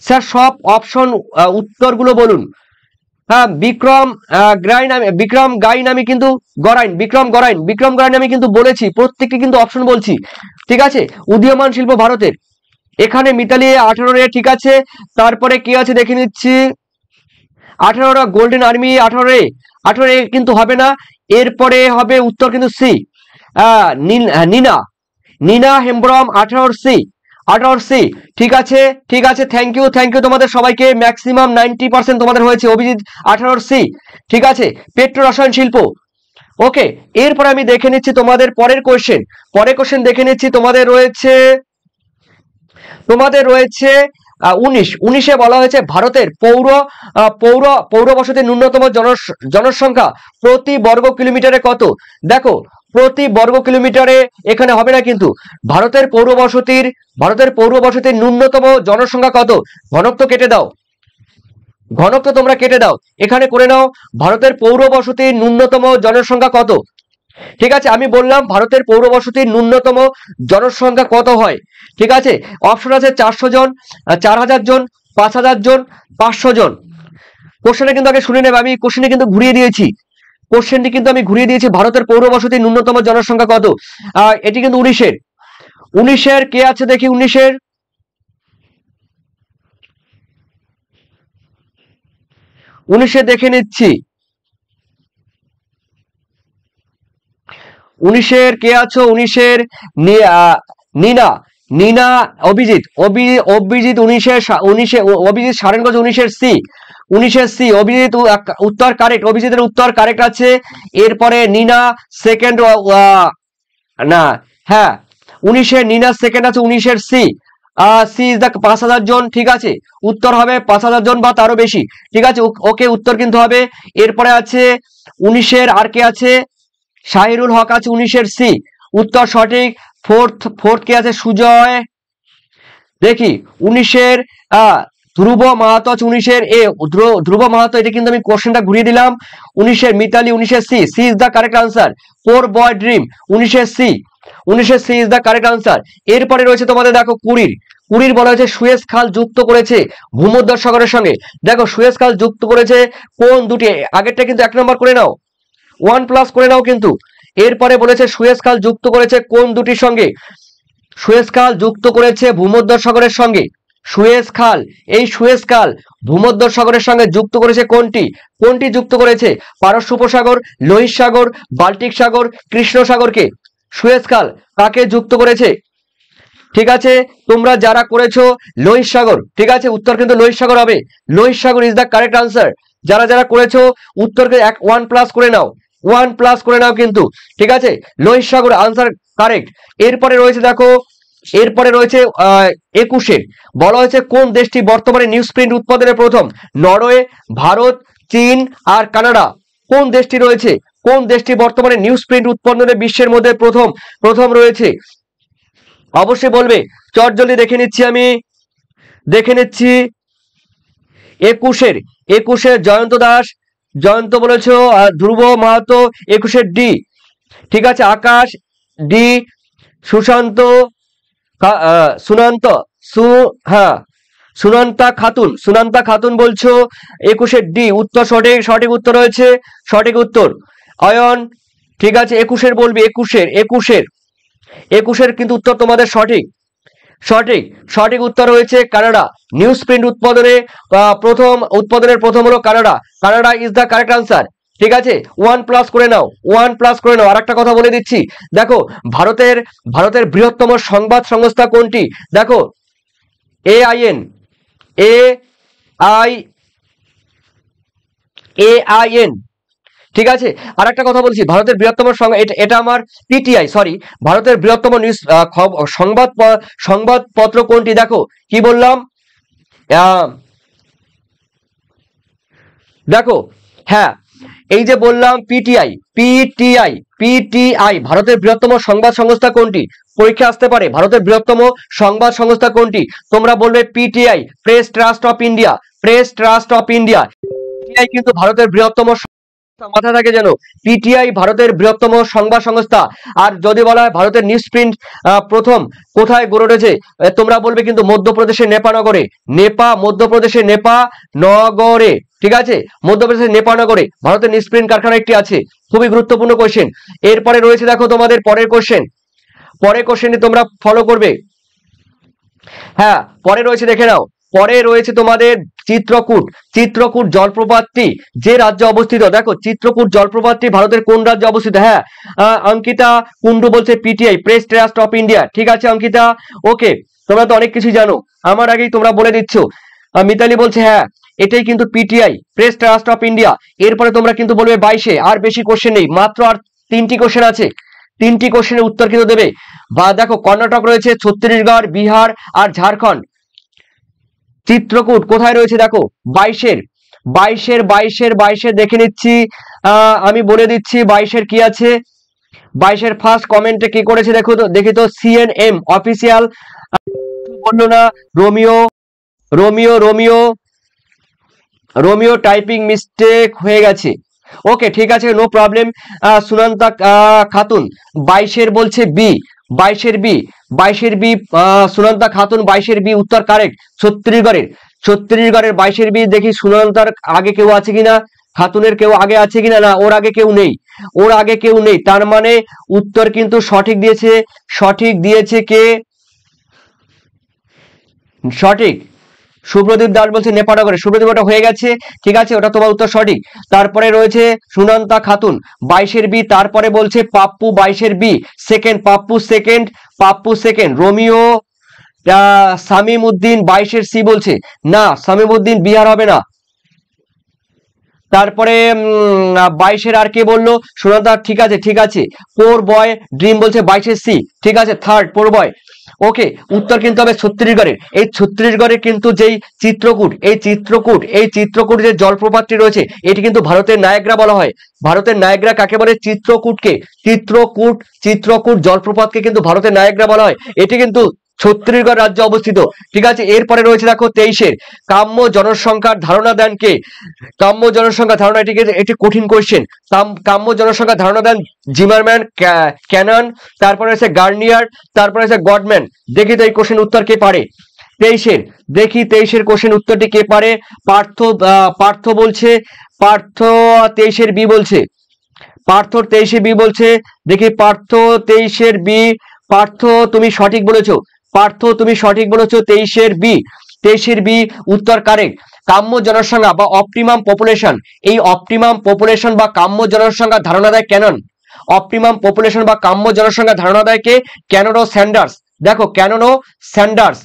A: স্যার সব অপশন উত্তরগুলো বলুন। হ্যাঁ বিক্রম গাইন আমি কিন্তু বিক্রম গড়াইন আমি কিন্তু বলেছি, প্রত্যেকটি কিন্তু অপশন বলছি, ঠিক আছে। উদীয়মান শিল্প ভারতের, এখানে মিতালি 18 রে, ঠিক আছে। তারপরে কি আছে দেখে নিচ্ছি। 18 গোল্ডেন আর্মি 18 রে কিন্তু হবে না, এরপরে হবে উত্তর কিন্তু সি, নিনা হেমব্রম 18 সি, ঠিক আছে। থ্যাংক ইউ তোমাদের সবাইকে, ম্যাক্সিমাম 90% তোমাদের হয়েছে। অভিজিৎ 18 সি, ঠিক আছে। পেট্রোরসায়ন শিল্প, ওকে। এরপরে আমি দেখে নিচ্ছি তোমাদের পরের কোশ্চেন দেখে নিচ্ছি। তোমাদের রয়েছে 19 বলা হয়েছে ভারতের পৌর বসতির ন্যূনতম জনসংখ্যা প্রতি বর্গ কিলোমিটারে কত? দেখো প্রতি বর্গ কিলোমিটারে এখানে হবে না কিন্তু, ভারতের পৌর বসতির ন্যূনতম জনসংখ্যা কত? ঘনত্ব তোমরা কেটে দাও, এখানে করে নাও ভারতের পৌর বসতির ন্যূনতম জনসংখ্যা কত, ঠিক আছে। আমি বললাম ভারতের পৌর বসতির ন্যূনতম জনসংখ্যা কত হয়, ঠিক আছে। অপশন আছে 400 জন, 4000 জন, 5000 জন, 500 জন। কোশ্চেনটা কিন্তু আগে শুনে নেবে, আমি কোশ্চেনটি কিন্তু ঘুরিয়ে দিয়েছি, ভারতের পৌর বসতির ন্যূনতম জনসংখ্যা কত? এটি কিন্তু 19 কে আছে দেখি। 19 দেখে নিচ্ছি। 19 কে আছো? 19 নিনা অভিজিৎ 19 অভিজিৎ সারেনগঞ্জ 19 সি অভিজিৎ উত্তর কারেক্ট, অভিজিতের উত্তর কারেক্ট আছে। এরপরে নিনা সেকেন্ড, না হ্যাঁ 19 নিনা সেকেন্ড আছে, 19 সি ইজ দ্য 5000 জন, ঠিক আছে। উত্তর হবে 5000 জন বা তারও বেশি, ঠিক আছে। ওকে উত্তর কিন্তু হবে। এরপরে আছে 19 আর কে আছে? শাহিরুল হক আছে 19 সি, উত্তর সঠিক। ফোর্থ কে আছে? সুজয়, দেখি 19 ধ্রুব মাহাতো আছে 19 এ, ধ্রুব মাহাতো, এটা কিন্তু আমি কোশ্চেনটা ঘুরিয়ে দিলাম। 19 Mitali 19 C is the correct answer. 4 boy dream 19 C is the correct answer. এরপরে রয়েছে তোমাদের দেখো 20 বলা হয়েছে সুয়েজ খাল যুক্ত করেছে ভূমধ্যসাগরের সঙ্গে। দেখো সুয়েজ খাল যুক্ত করেছে কোন দুটি? আগেরটা কিন্তু 1 নম্বর করে নাও, 1+ করে নাও কিন্তু। এরপরে বলেছে সুয়েজ খাল যুক্ত করেছে কোন দুটির সঙ্গে? সুয়েজ খাল যুক্ত করেছে ভূমধ্যসাগরের সঙ্গে। সুয়েজ খাল ভূমধ্যসাগরের সঙ্গে যুক্ত করেছে কোনটি যুক্ত করেছে? পারস্য উপসাগর, লোহিত সাগর, বাল্টিক সাগর, কৃষ্ণ সাগরকে। সুয়েজ খাল কাকে যুক্ত করেছে? ঠিক আছে, তোমরা যারা করেছো লোহিত সাগর, ঠিক আছে, উত্তর কিন্তু লোহিত সাগর হবে। লোহিত সাগর ইজ দ্য কারেক্ট আনসার। যারা করেছো উত্তরকে 1+ করে নাও, 1+ করে নাও কিন্তু, ঠিক আছে। লোহিত সাগর আনসার কারেক্ট। এরপরে রয়েছে দেখো এরপরে রয়েছে 21-এর, বলা হয়েছে কোন দেশটি বর্তমানে নিউজ প্রিন্ট উৎপাদনে প্রথম? নরওয়ে, ভারত, চীন আর কানাডা। কোন দেশটি রয়েছে? কোন দেশটি বর্তমানে নিউজ প্রিন্ট উৎপাদনে বিশ্বের মধ্যে প্রথম রয়েছে? অবশ্যই বলবে। চটজলদি দেখে নিচ্ছি আমি, দেখে নিচ্ছি। 21-এর জয়ন্ত দাস, জয়ন্ত বলেছ। ধ্রুব মাহাতো 21-এর ডি, ঠিক আছে। আকাশ ডি, সুশান্ত সুনন্তা খাতুন বলছো 21-এর ডি উত্তর সঠিক উত্তর রয়েছে, সঠিক উত্তর। অয়ন, ঠিক আছে। 21-এর বলবি, 21-এর কিন্তু উত্তর তোমাদের সঠিক উত্তর হয়েছে কানাডা। নিউজ প্রিন্ট উৎপাদনের প্রথম হলো Canada is the correct answer, ঠিক আছে। 1+ করে নাও। আর একটা কথা বলে দিচ্ছি, দেখো ভারতের বৃহত্তম সংবাদ সংস্থা কোনটি? দেখো AIN, ঠিক আছে। আর একটা কথা বলছি, ভারতের বৃহত্তম এটা আমার পিটিআই, সরি, ভারতের বৃহত্তম নিউজ সংবাদপত্র কোনটি? দেখো কি বললাম, দেখো, হ্যাঁ, এই যে বললাম পিটিআই ভারতের বৃহত্তম সংবাদ সংস্থা কোনটি? পরীক্ষা আসতে পারে, ভারতের বৃহত্তম সংবাদ সংস্থা কোনটি? তোমরা বলবে PTI, press trust of India. PTI কিন্তু ভারতের বৃহত্তম, মাথা থাকে যেন, পিটিআই ভারতের বৃহত্তম সংবাদ সংস্থা। আর যদি বলা হয় ভারতের নিউজ প্রিন্ট প্রথম কোথায় গড়ে উঠেছে, তোমরা বলবে কিন্তু মধ্যপ্রদেশের নেপানগরে, ঠিক আছে। মধ্যপ্রদেশের নেপানগরে ভারতের নিউজ প্রিন্ট কারখানা একটি আছে। খুবই গুরুত্বপূর্ণ কোশ্চেন। এরপরে রয়েছে দেখো তোমাদের পরের কোশ্চেনটি তোমরা ফলো করবে। হ্যাঁ, পরে রয়েছে, দেখে নাও। পরে রয়েছে তোমাদের চিত্রকূট জলপ্রপাতটি যে রাজ্যে অবস্থিত। দেখো চিত্রকূট জলপ্রপাতটি ভারতের কোন রাজ্যে অবস্থিত? হ্যাঁ, অঙ্কিতা কুন্ডু বলছে PTI, press trust of India, ঠিক আছে অঙ্কিতা। ওকে, তোমরা তো অনেক কিছু জানো, আমার আগেই তোমরা বলে দিচ্ছ। মিতালি বলছে হ্যাঁ, এটাই কিন্তু PTI, press trust of India. এরপরে তোমরা কিন্তু বলবে 22-এ, আর বেশি কোশ্চেন নেই, মাত্র আর 3টি কোশ্চেন আছে। 3টি কোশ্চেনের উত্তর কিন্তু দেবে। বা দেখো কর্ণাটক রয়েছে, ছত্তিশগড়, বিহার আর ঝাড়খণ্ড। চিত্রকূট কোথায় রয়েছে? দেখো 22-এর দেখে নিচ্ছি, আমি বলে দিচ্ছি 22-এর কি আছে। 22-এর ফার্স্ট কমেন্টে কি করেছে দেখি তো সিএনএম অফিসিয়াল, বললো না, রোমিও টাইপিং মিস্টেক হয়ে গেছে। ওকে, ঠিক আছে, নো প্রবলেম। সুনন্তা খাতুন 22-এর বলছে বি, 22-এর বি, সুনন্তা খাতুন 22-এর বি উত্তর কারেক্ট। ছত্তিশগড়ের 22-এর বি, দেখি সুনন্তার আগে কেউ আছে কিনা, খাতুনের কেউ আগে আছে কিনা, না ওর আগে কেউ নেই, তার মানে উত্তর কিন্তু সঠিক দিয়েছে কে? সঠিক সুব্রদীপ দাস বলছে নেপানগরে। সুব্রদীপ, ওটা হয়ে গেছে, ঠিক আছে, ওটা তোমার উত্তর সঠিক। তারপরে রয়েছে সুনন্তা খাতুন 22-এর বি, তারপরে বলছে পাপ্পু 22-এর B second, Pappu second. Romeo Samim Uddin 22-এর সি বলছে, না সামিম উদ্দিন বিহার হবে না। তারপরে 22-এর আর কে বললো? সুনন্তা, ঠিক আছে। পোর বয় ড্রিম বলছে 22-এর সি, ঠিক আছে, থার্ড পোর বয়। ওকে, উত্তর কিন্তু হবে ছত্তিশগড়ের। এই ছত্তিশগড়ের কিন্তু যেই চিত্রকূট যে জলপ্রপাতটি রয়েছে, এটি কিন্তু ভারতের নায়াগ্রা বলা হয়। ভারতের নায়াগ্রা কাকে বলে? চিত্রকূট জলপ্রপাতকে কিন্তু ভারতের নায়াগ্রা বলা হয়। এটি কিন্তু ছত্তিশগড় রাজ্যে অবস্থিত, ঠিক আছে। এরপরে রয়েছে দেখো 23-এর কাম্য জনসংখ্যার ধারণা দেন কে? কাম্য জনসংখ্যা ধারণা, এটি কঠিন কোশ্চেন। কাম্য জনসংখ্যা ধারণা দেন জিমারম্যান, ক্যানন, তারপরে আছে গার্নিয়ার, তারপরে আছে গডম্যান। দেখি তো এই কোশ্চেন উত্তর কে পারে 23-এর কোশ্চেন উত্তরটি কে পারে? পার্থ বলছে, 23-এর বি বলছে, দেখি পার্থ 23-এর বি। পার্থ তুমি সঠিক বলেছো, 23-এর বি উত্তর কারেক্ট। কাম্য জনসংখ্যা বা অপটিমাম পপুলেশন, এই অপটিমাম পপুলেশন বা কাম্য জনসংখ্যা ধারণা দেয় ক্যানন। অপটিমাম পপুলেশন বা কাম্য জনসংখ্যা ধারণা দেয় কে? ক্যানন ও স্যান্ডার্স। দেখো ক্যানন ও স্যান্ডার্স,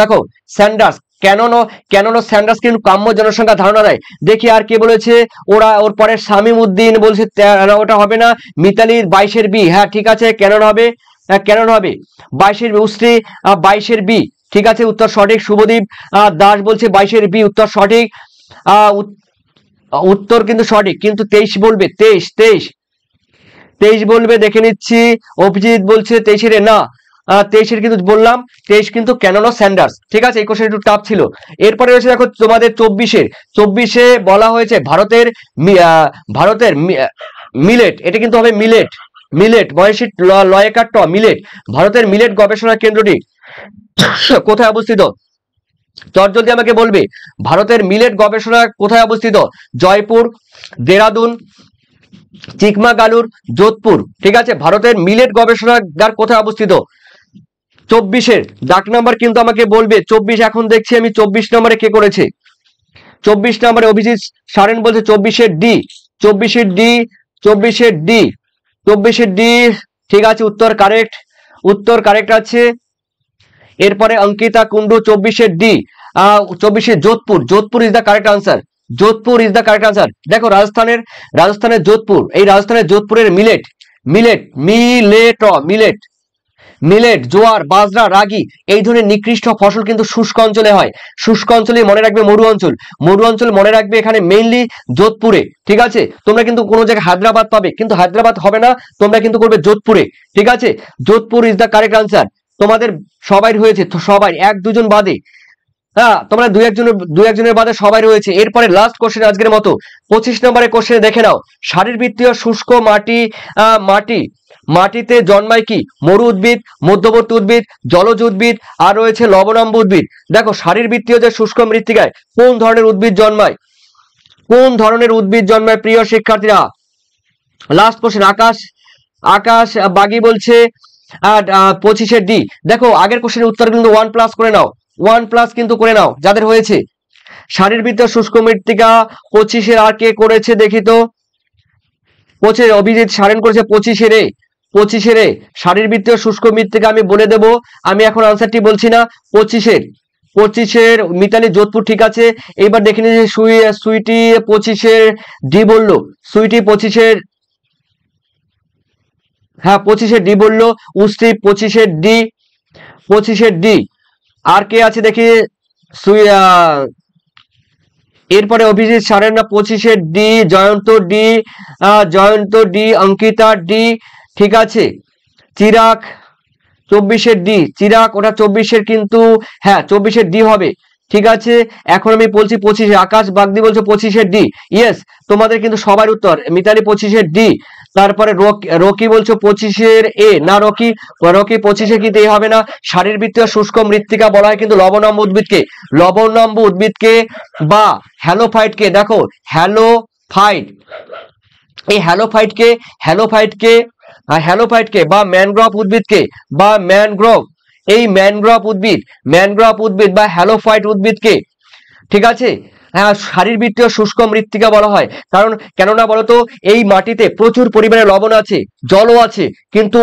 A: দেখো স্যান্ডার্স, ক্যানন ও স্যান্ডার্স কিন্তু কাম্য জনসংখ্যা ধারণা দেয়। দেখি আর কে বলেছে, ওর পরে শামীম উদ্দিন বলছে ওটা হবে না। মিতালির 22-এর বি, হ্যাঁ ঠিক আছে ক্যানন হবে, ক্যানন হবে 22-এর বি। উশ্রী 22-এর বি, ঠিক আছে উত্তর সঠিক। শুভদীপ দাস বলছে 22-এর বি উত্তর সঠিক, উত্তর কিন্তু সঠিক, কিন্তু 23 বলবে, 23 বলবে, দেখে নিচ্ছি। অভিজিৎ বলছে 23-এর না, 23-এর কিন্তু বললাম, 23 কিন্তু ক্যানন ও স্যান্ডার্স, ঠিক আছে এই কোশ্চেন একটু টাফ ছিল। এরপরে রয়েছে দেখো তোমাদের 24-এ বলা হয়েছে ভারতের মিলেট, এটা কিন্তু হবে মিলেট বয়সী লয়কার ট মিলেট। ভারতের মিলেট গবেষণা কেন্দ্রটি কোথায় অবস্থিত? জলদি আমাকে বলবে ভারতের মিলেট গবেষণা কোথায় অবস্থিত? জয়পুর, দেরাদুন, চিকমাগালুর, যোধপুর, ঠিক আছে ভারতের মিলেট গবেষণাগার কোথায় অবস্থিত? 24-এর ডাক নাম্বার কিন্তু আমাকে বলবে। 24 এখন দেখছি আমি 24 নম্বরে কে করেছে, 24 নম্বরে অভিজিৎ সারেন বলছে 24-এর ডি, 24-এর ডি, ঠিক আছে উত্তর কারেক্ট আছে। এরপরে অঙ্কিতা কুন্ডু 24-এর ডি, 24-এর Jodhpur is the correct answer, দেখো রাজস্থানের যোধপুর, এই রাজস্থানের যোধপুরের মিলেট জোয়ার বাজরা রাগি এই ধরনের নিকৃষ্ট ফসল কিন্তু শুষ্ক অঞ্চলে হয়। শুষ্ক অঞ্চলে মনে রাখবে মরু অঞ্চল মনে রাখবে এখানে মেইনলি যোধপুরে, ঠিক আছে তোমরা কিন্তু কোনো জায়গায় হায়দ্রাবাদ পাবে, কিন্তু হায়দ্রাবাদ হবে না, তোমরা কিন্তু করবে যোধপুরে, ঠিক আছে Jodhpur is the correct answer. তোমাদের সবাই হয়েছে, সবাই 1-2 জন বাদে, হ্যাঁ তোমরা দুই একজনের বাদে সবাই রয়েছে। এরপরে লাস্ট কোশ্চেন আজকের মতো 25 নম্বরের কোশ্চেনে দেখে নাও, শারীরবৃত্তীয় শুষ্ক মাটিতে জন্মায় কি? মরু উদ্ভিদ, মধ্যবর্তী উদ্ভিদ, জলজ উদ্ভিদ, আর রয়েছে লবণাম্ব উদ্ভিদ। দেখো শারীরবৃত্তীয় যে শুষ্ক মৃত্তিকায় কোন ধরনের উদ্ভিদ জন্মায় প্রিয় শিক্ষার্থীরা? লাস্ট কোশ্চেন আকাশ বাগি বলছে 25-এর ডি। দেখো আগের কোশ্চেনের উত্তর কিন্তু 1+ করে নাও, 1+ কিন্তু করে নাও যাদের হয়েছে। শারীরবৃত্তীয় শুষ্ক মৃত্তিকা 25-এর আর কে করেছে দেখি তো? অভিজিৎ সারেন করেছে 25-এর শারীরবৃত্তীয় শুষ্ক মৃত্তিকা আমি বলে দেব, আমি এখন আনসারটি বলছি না। 25-এর মিতালি যোধপুর, ঠিক আছে। এইবার দেখে নিচ্ছি সুইটি 25-এর ডি বললো, সুইটি 25-এর, হ্যাঁ 25-এর ডি বললো। উস্তি 25-এর ডি, আর কে আছে দেখি? এরপরে অভিজিৎ সারেন না 25-এর D, Jayanta D, Ankita D, ঠিক আছে। চিরাগ 24-এর ডি, ওটা 24-এর কিন্তু, হ্যাঁ 24-এর ডি হবে, ঠিক আছে। এখন আমি বলছি 25-এ, আকাশ বাগদি বলছে 25-এর ডি, ইয়েস তোমাদের কিন্তু সবার উত্তর। মিতালি 25-এর ডি, তারপরে রকি বলছো 25-এর এ, না রকি 25-এ কিন্তু এ হবে না। শারীরবৃত্তীয় শুষ্ক মৃত্তিকা বলা হয় কিন্তু লবণাম্ব উদ্ভিদকে বা হ্যালোফাইটকে। দেখো এই হ্যালোফাইটকে বা ম্যানগ্রোভ উদ্ভিদকে, বা ম্যানগ্রোভ উদ্ভিদ বা হ্যালোফাইট উদ্ভিদকে, ঠিক আছে হ্যাঁ শারীরবৃত্তীয় শুষ্ক মৃত্তিকা বলা হয়। কারণ কেননা বলতো এই মাটিতে প্রচুর পরিমাণে লবণ আছে, জলও আছে, কিন্তু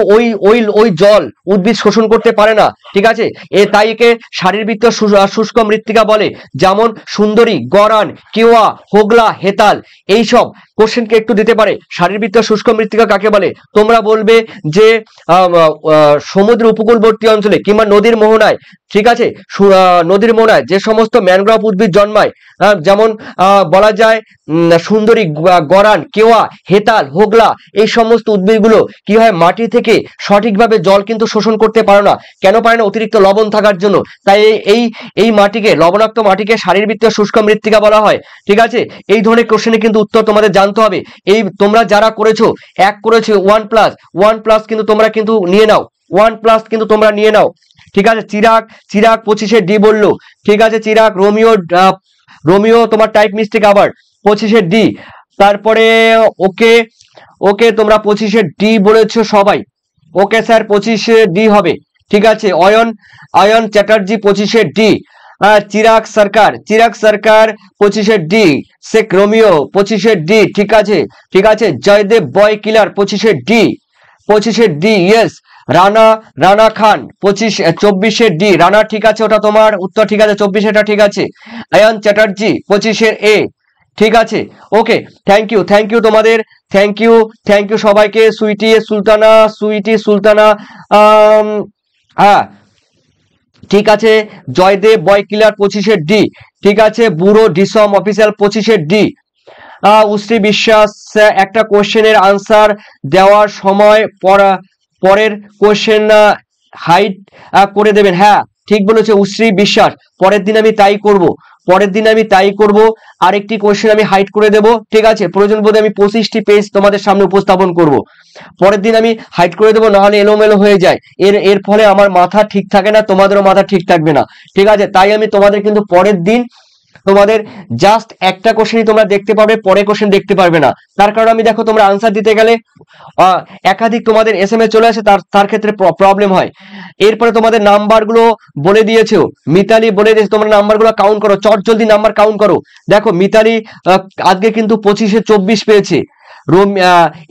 A: ওই জল উদ্ভিদ শোষণ করতে পারে না, ঠিক আছে তাই একে শারীরবৃত্তীয় শুষ্ক মৃত্তিকা বলে। যেমন সুন্দরী, গরান, কেওয়া, হোগলা, হেতাল, এইসব কোশ্চেনকে একটু দিতে পারে। শারীরবৃত্তীয় শুষ্ক মৃত্তিকা কাকে বলে? তোমরা বলবে যে সমুদ্র উপকূলবর্তী অঞ্চলে কিংবা নদীর মোহনায়, ঠিক আছে নদীর মোহনায় যে সমস্ত ম্যানগ্রোভ উদ্ভিদ জন্মায়, যেমন বলা যায় সুন্দরী, গরান, কেওয়া, হেতাল, হোগলা, এই সমস্ত উদ্ভিদগুলো কি হয় মাটি থেকে সঠিকভাবে জল কিন্তু শোষণ করতে পারে না। কেন পারে না? অতিরিক্ত লবণ থাকার জন্য। তাই এই মাটিকে, লবণাক্ত মাটিকে শারীরবৃত্তীয় শুষ্ক মৃত্তিকা বলা হয়, ঠিক আছে। এই ধরনের কোশ্চেনে কিন্তু উত্তর তোমাদের জানতে হবে। এই তোমরা যারা করেছো 1+, কিন্তু তোমরা কিন্তু নিয়ে নাও, 1+ কিন্তু তোমরা নিয়ে নাও, ঠিক আছে। চিরাগ 25-এর ডি বললো, ঠিক আছে চিরাগ। রোমিও তোমার টাইপ মিস্টেক আবার 25-এর ডি। তারপরে ওকে তোমরা 25-এর ডি বলেছো সবাই, ওকে স্যার 25-এর ডি হবে, ঠিক আছে। অয়ন চ্যাটার্জি 25-এর ডি। চিরাগ সরকার 25-এর ডি। শেখ রোমিও 25-এর ডি, ঠিক আছে। জয়দেব বয় কিলার 25-এর ডি, ইয়েস। রানা রানা খান 24 ডি রানা, ঠিক আছে, ওটা তোমার উত্তর ঠিক আছে। 24 ঠিক আছে। আয়ান চ্যাটার্জি 25 এ, ঠিক আছে। ওকে, থ্যাংক ইউ তোমাদের, থ্যাংক ইউ সবাইকে। সুইটি সুলতানা হ্যাঁ ঠিক আছে। জয়দেব বয় কিলার 25 ডি, ঠিক আছে। বুড়ো ডিসম অফিসিয়াল 25 ডি। উশ্রী বিশ্বাস একটা কোশ্চেনের আনসার দেওয়ার সময় পরের কোশ্চেন হাইড করে দেবেন। হ্যাঁ ঠিক বলেছে উশ্রী বিশ্বাস, পরের দিন আমি তাই করব। আরেকটি কোশ্চেন আমি হাইড করে দেব, ঠিক আছে। প্রয়োজন বোধে আমি 25টি পেজ তোমাদের সামনে উপস্থাপন করব, পরের দিন আমি হাইড করে দেবো, নাহলে এলোমেলো হয়ে যায়। এর ফলে আমার মাথা ঠিক থাকে না, তোমাদেরও মাথা ঠিক থাকবে না, ঠিক আছে। তাই আমি তোমাদের কিন্তু পরের দিন তোমাদের জাস্ট একটা কোশ্চেনই তোমরা দেখতে পাবে, পরে কোশ্চেন দেখতে পারবে না। তার কারণ আমি দেখো তোমরা আনসার দিতে গেলে একাধিক তোমাদের এসএমএস চলে আসে, তার ক্ষেত্রে প্রবলেম হয়। এরপরে তোমাদের নাম্বারগুলো বলে দিয়েছো, মিতালি বলে দিয়েছে, তোমরা নাম্বারগুলো কাউন্ট করো, চট জলদি নাম্বার কাউন্ট করো। দেখো মিতালি আজকে কিন্তু 25-24 পেয়েছে।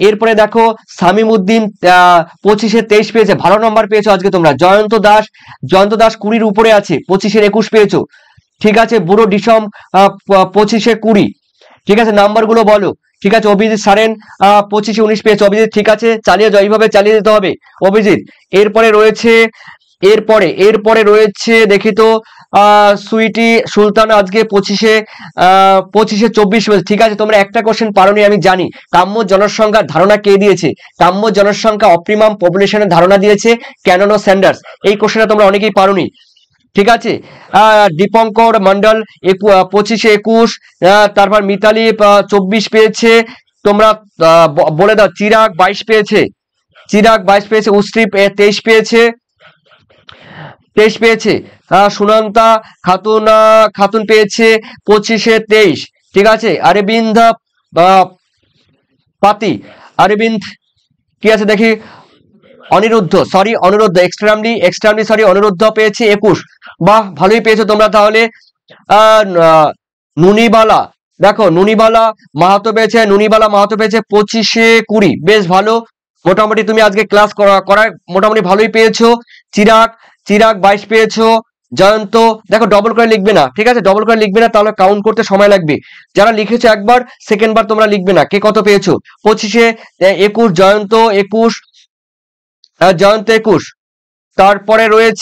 A: এরপরে দেখো সামিম উদ্দিন 25-23 পেয়েছে, ভালো নাম্বার পেয়েছো আজকে তোমরা। জয়ন্ত দাস 20 উপরে আছে, 25-21 পেয়েছো, ঠিক আছে। বুড়ো ডিসম 25-20, ঠিক আছে। নাম্বারগুলো বলো, ঠিক আছে। অভিজিৎ সারেন 25-19 পেয়েছে। অভিজিৎ ঠিক আছে, চালিয়ে যাও, এইভাবে চালিয়ে যেতে হবে অভিজিৎ। এরপরে রয়েছে দেখি তো সুইটি সুলতান আজকে 25-24 পেয়েছে, ঠিক আছে। তোমরা একটা কোশ্চেন পারোনি আমি জানি। কাম্য জনসংখ্যার ধারণা কে দিয়েছে? কাম্য জনসংখ্যা অপটিমাম পপুলেশনের ধারণা দিয়েছে ক্যানন ও স্যান্ডার্স। এই কোশ্চেনটা তোমরা অনেকেই পারোনি, ঠিক আছে। দীপঙ্কর মন্ডল 25-21, তারপর মিতালি 24 পেয়েছে। তোমরা বলে দাও। চিরাগ 22 পেয়েছে। উশ্রী 23 পেয়েছে। সুনন্দা খাতুন পেয়েছে 25-23, ঠিক আছে। অরবিন্দ পাতি কি আছে দেখি। অনুরুদ্ধ এক্সট্রিমলি সরি, অনুরুদ্ধ পেয়েছে 21। বাহ, ভালোই পেয়েছো তোমরা তাহলে। নুনিবালা দেখো, নুনিবালা মাহাতো পেয়েছে 25-20, বেশ ভালো। মোটামুটি তুমি আজকে ক্লাস করায় মোটামুটি ভালোই পেয়েছো। চিরাগ 22 পেয়েছো। জয়ন্ত দেখো ডবল করে লিখবে না, ঠিক আছে, ডবল করে লিখবে না, তাহলে কাউন্ট করতে সময় লাগবে। যারা লিখেছো একবার, সেকেন্ড বার তোমরা লিখবে না কে কত পেয়েছো। 25-21 জয়ন্ত 21, তারপরে রয়েছে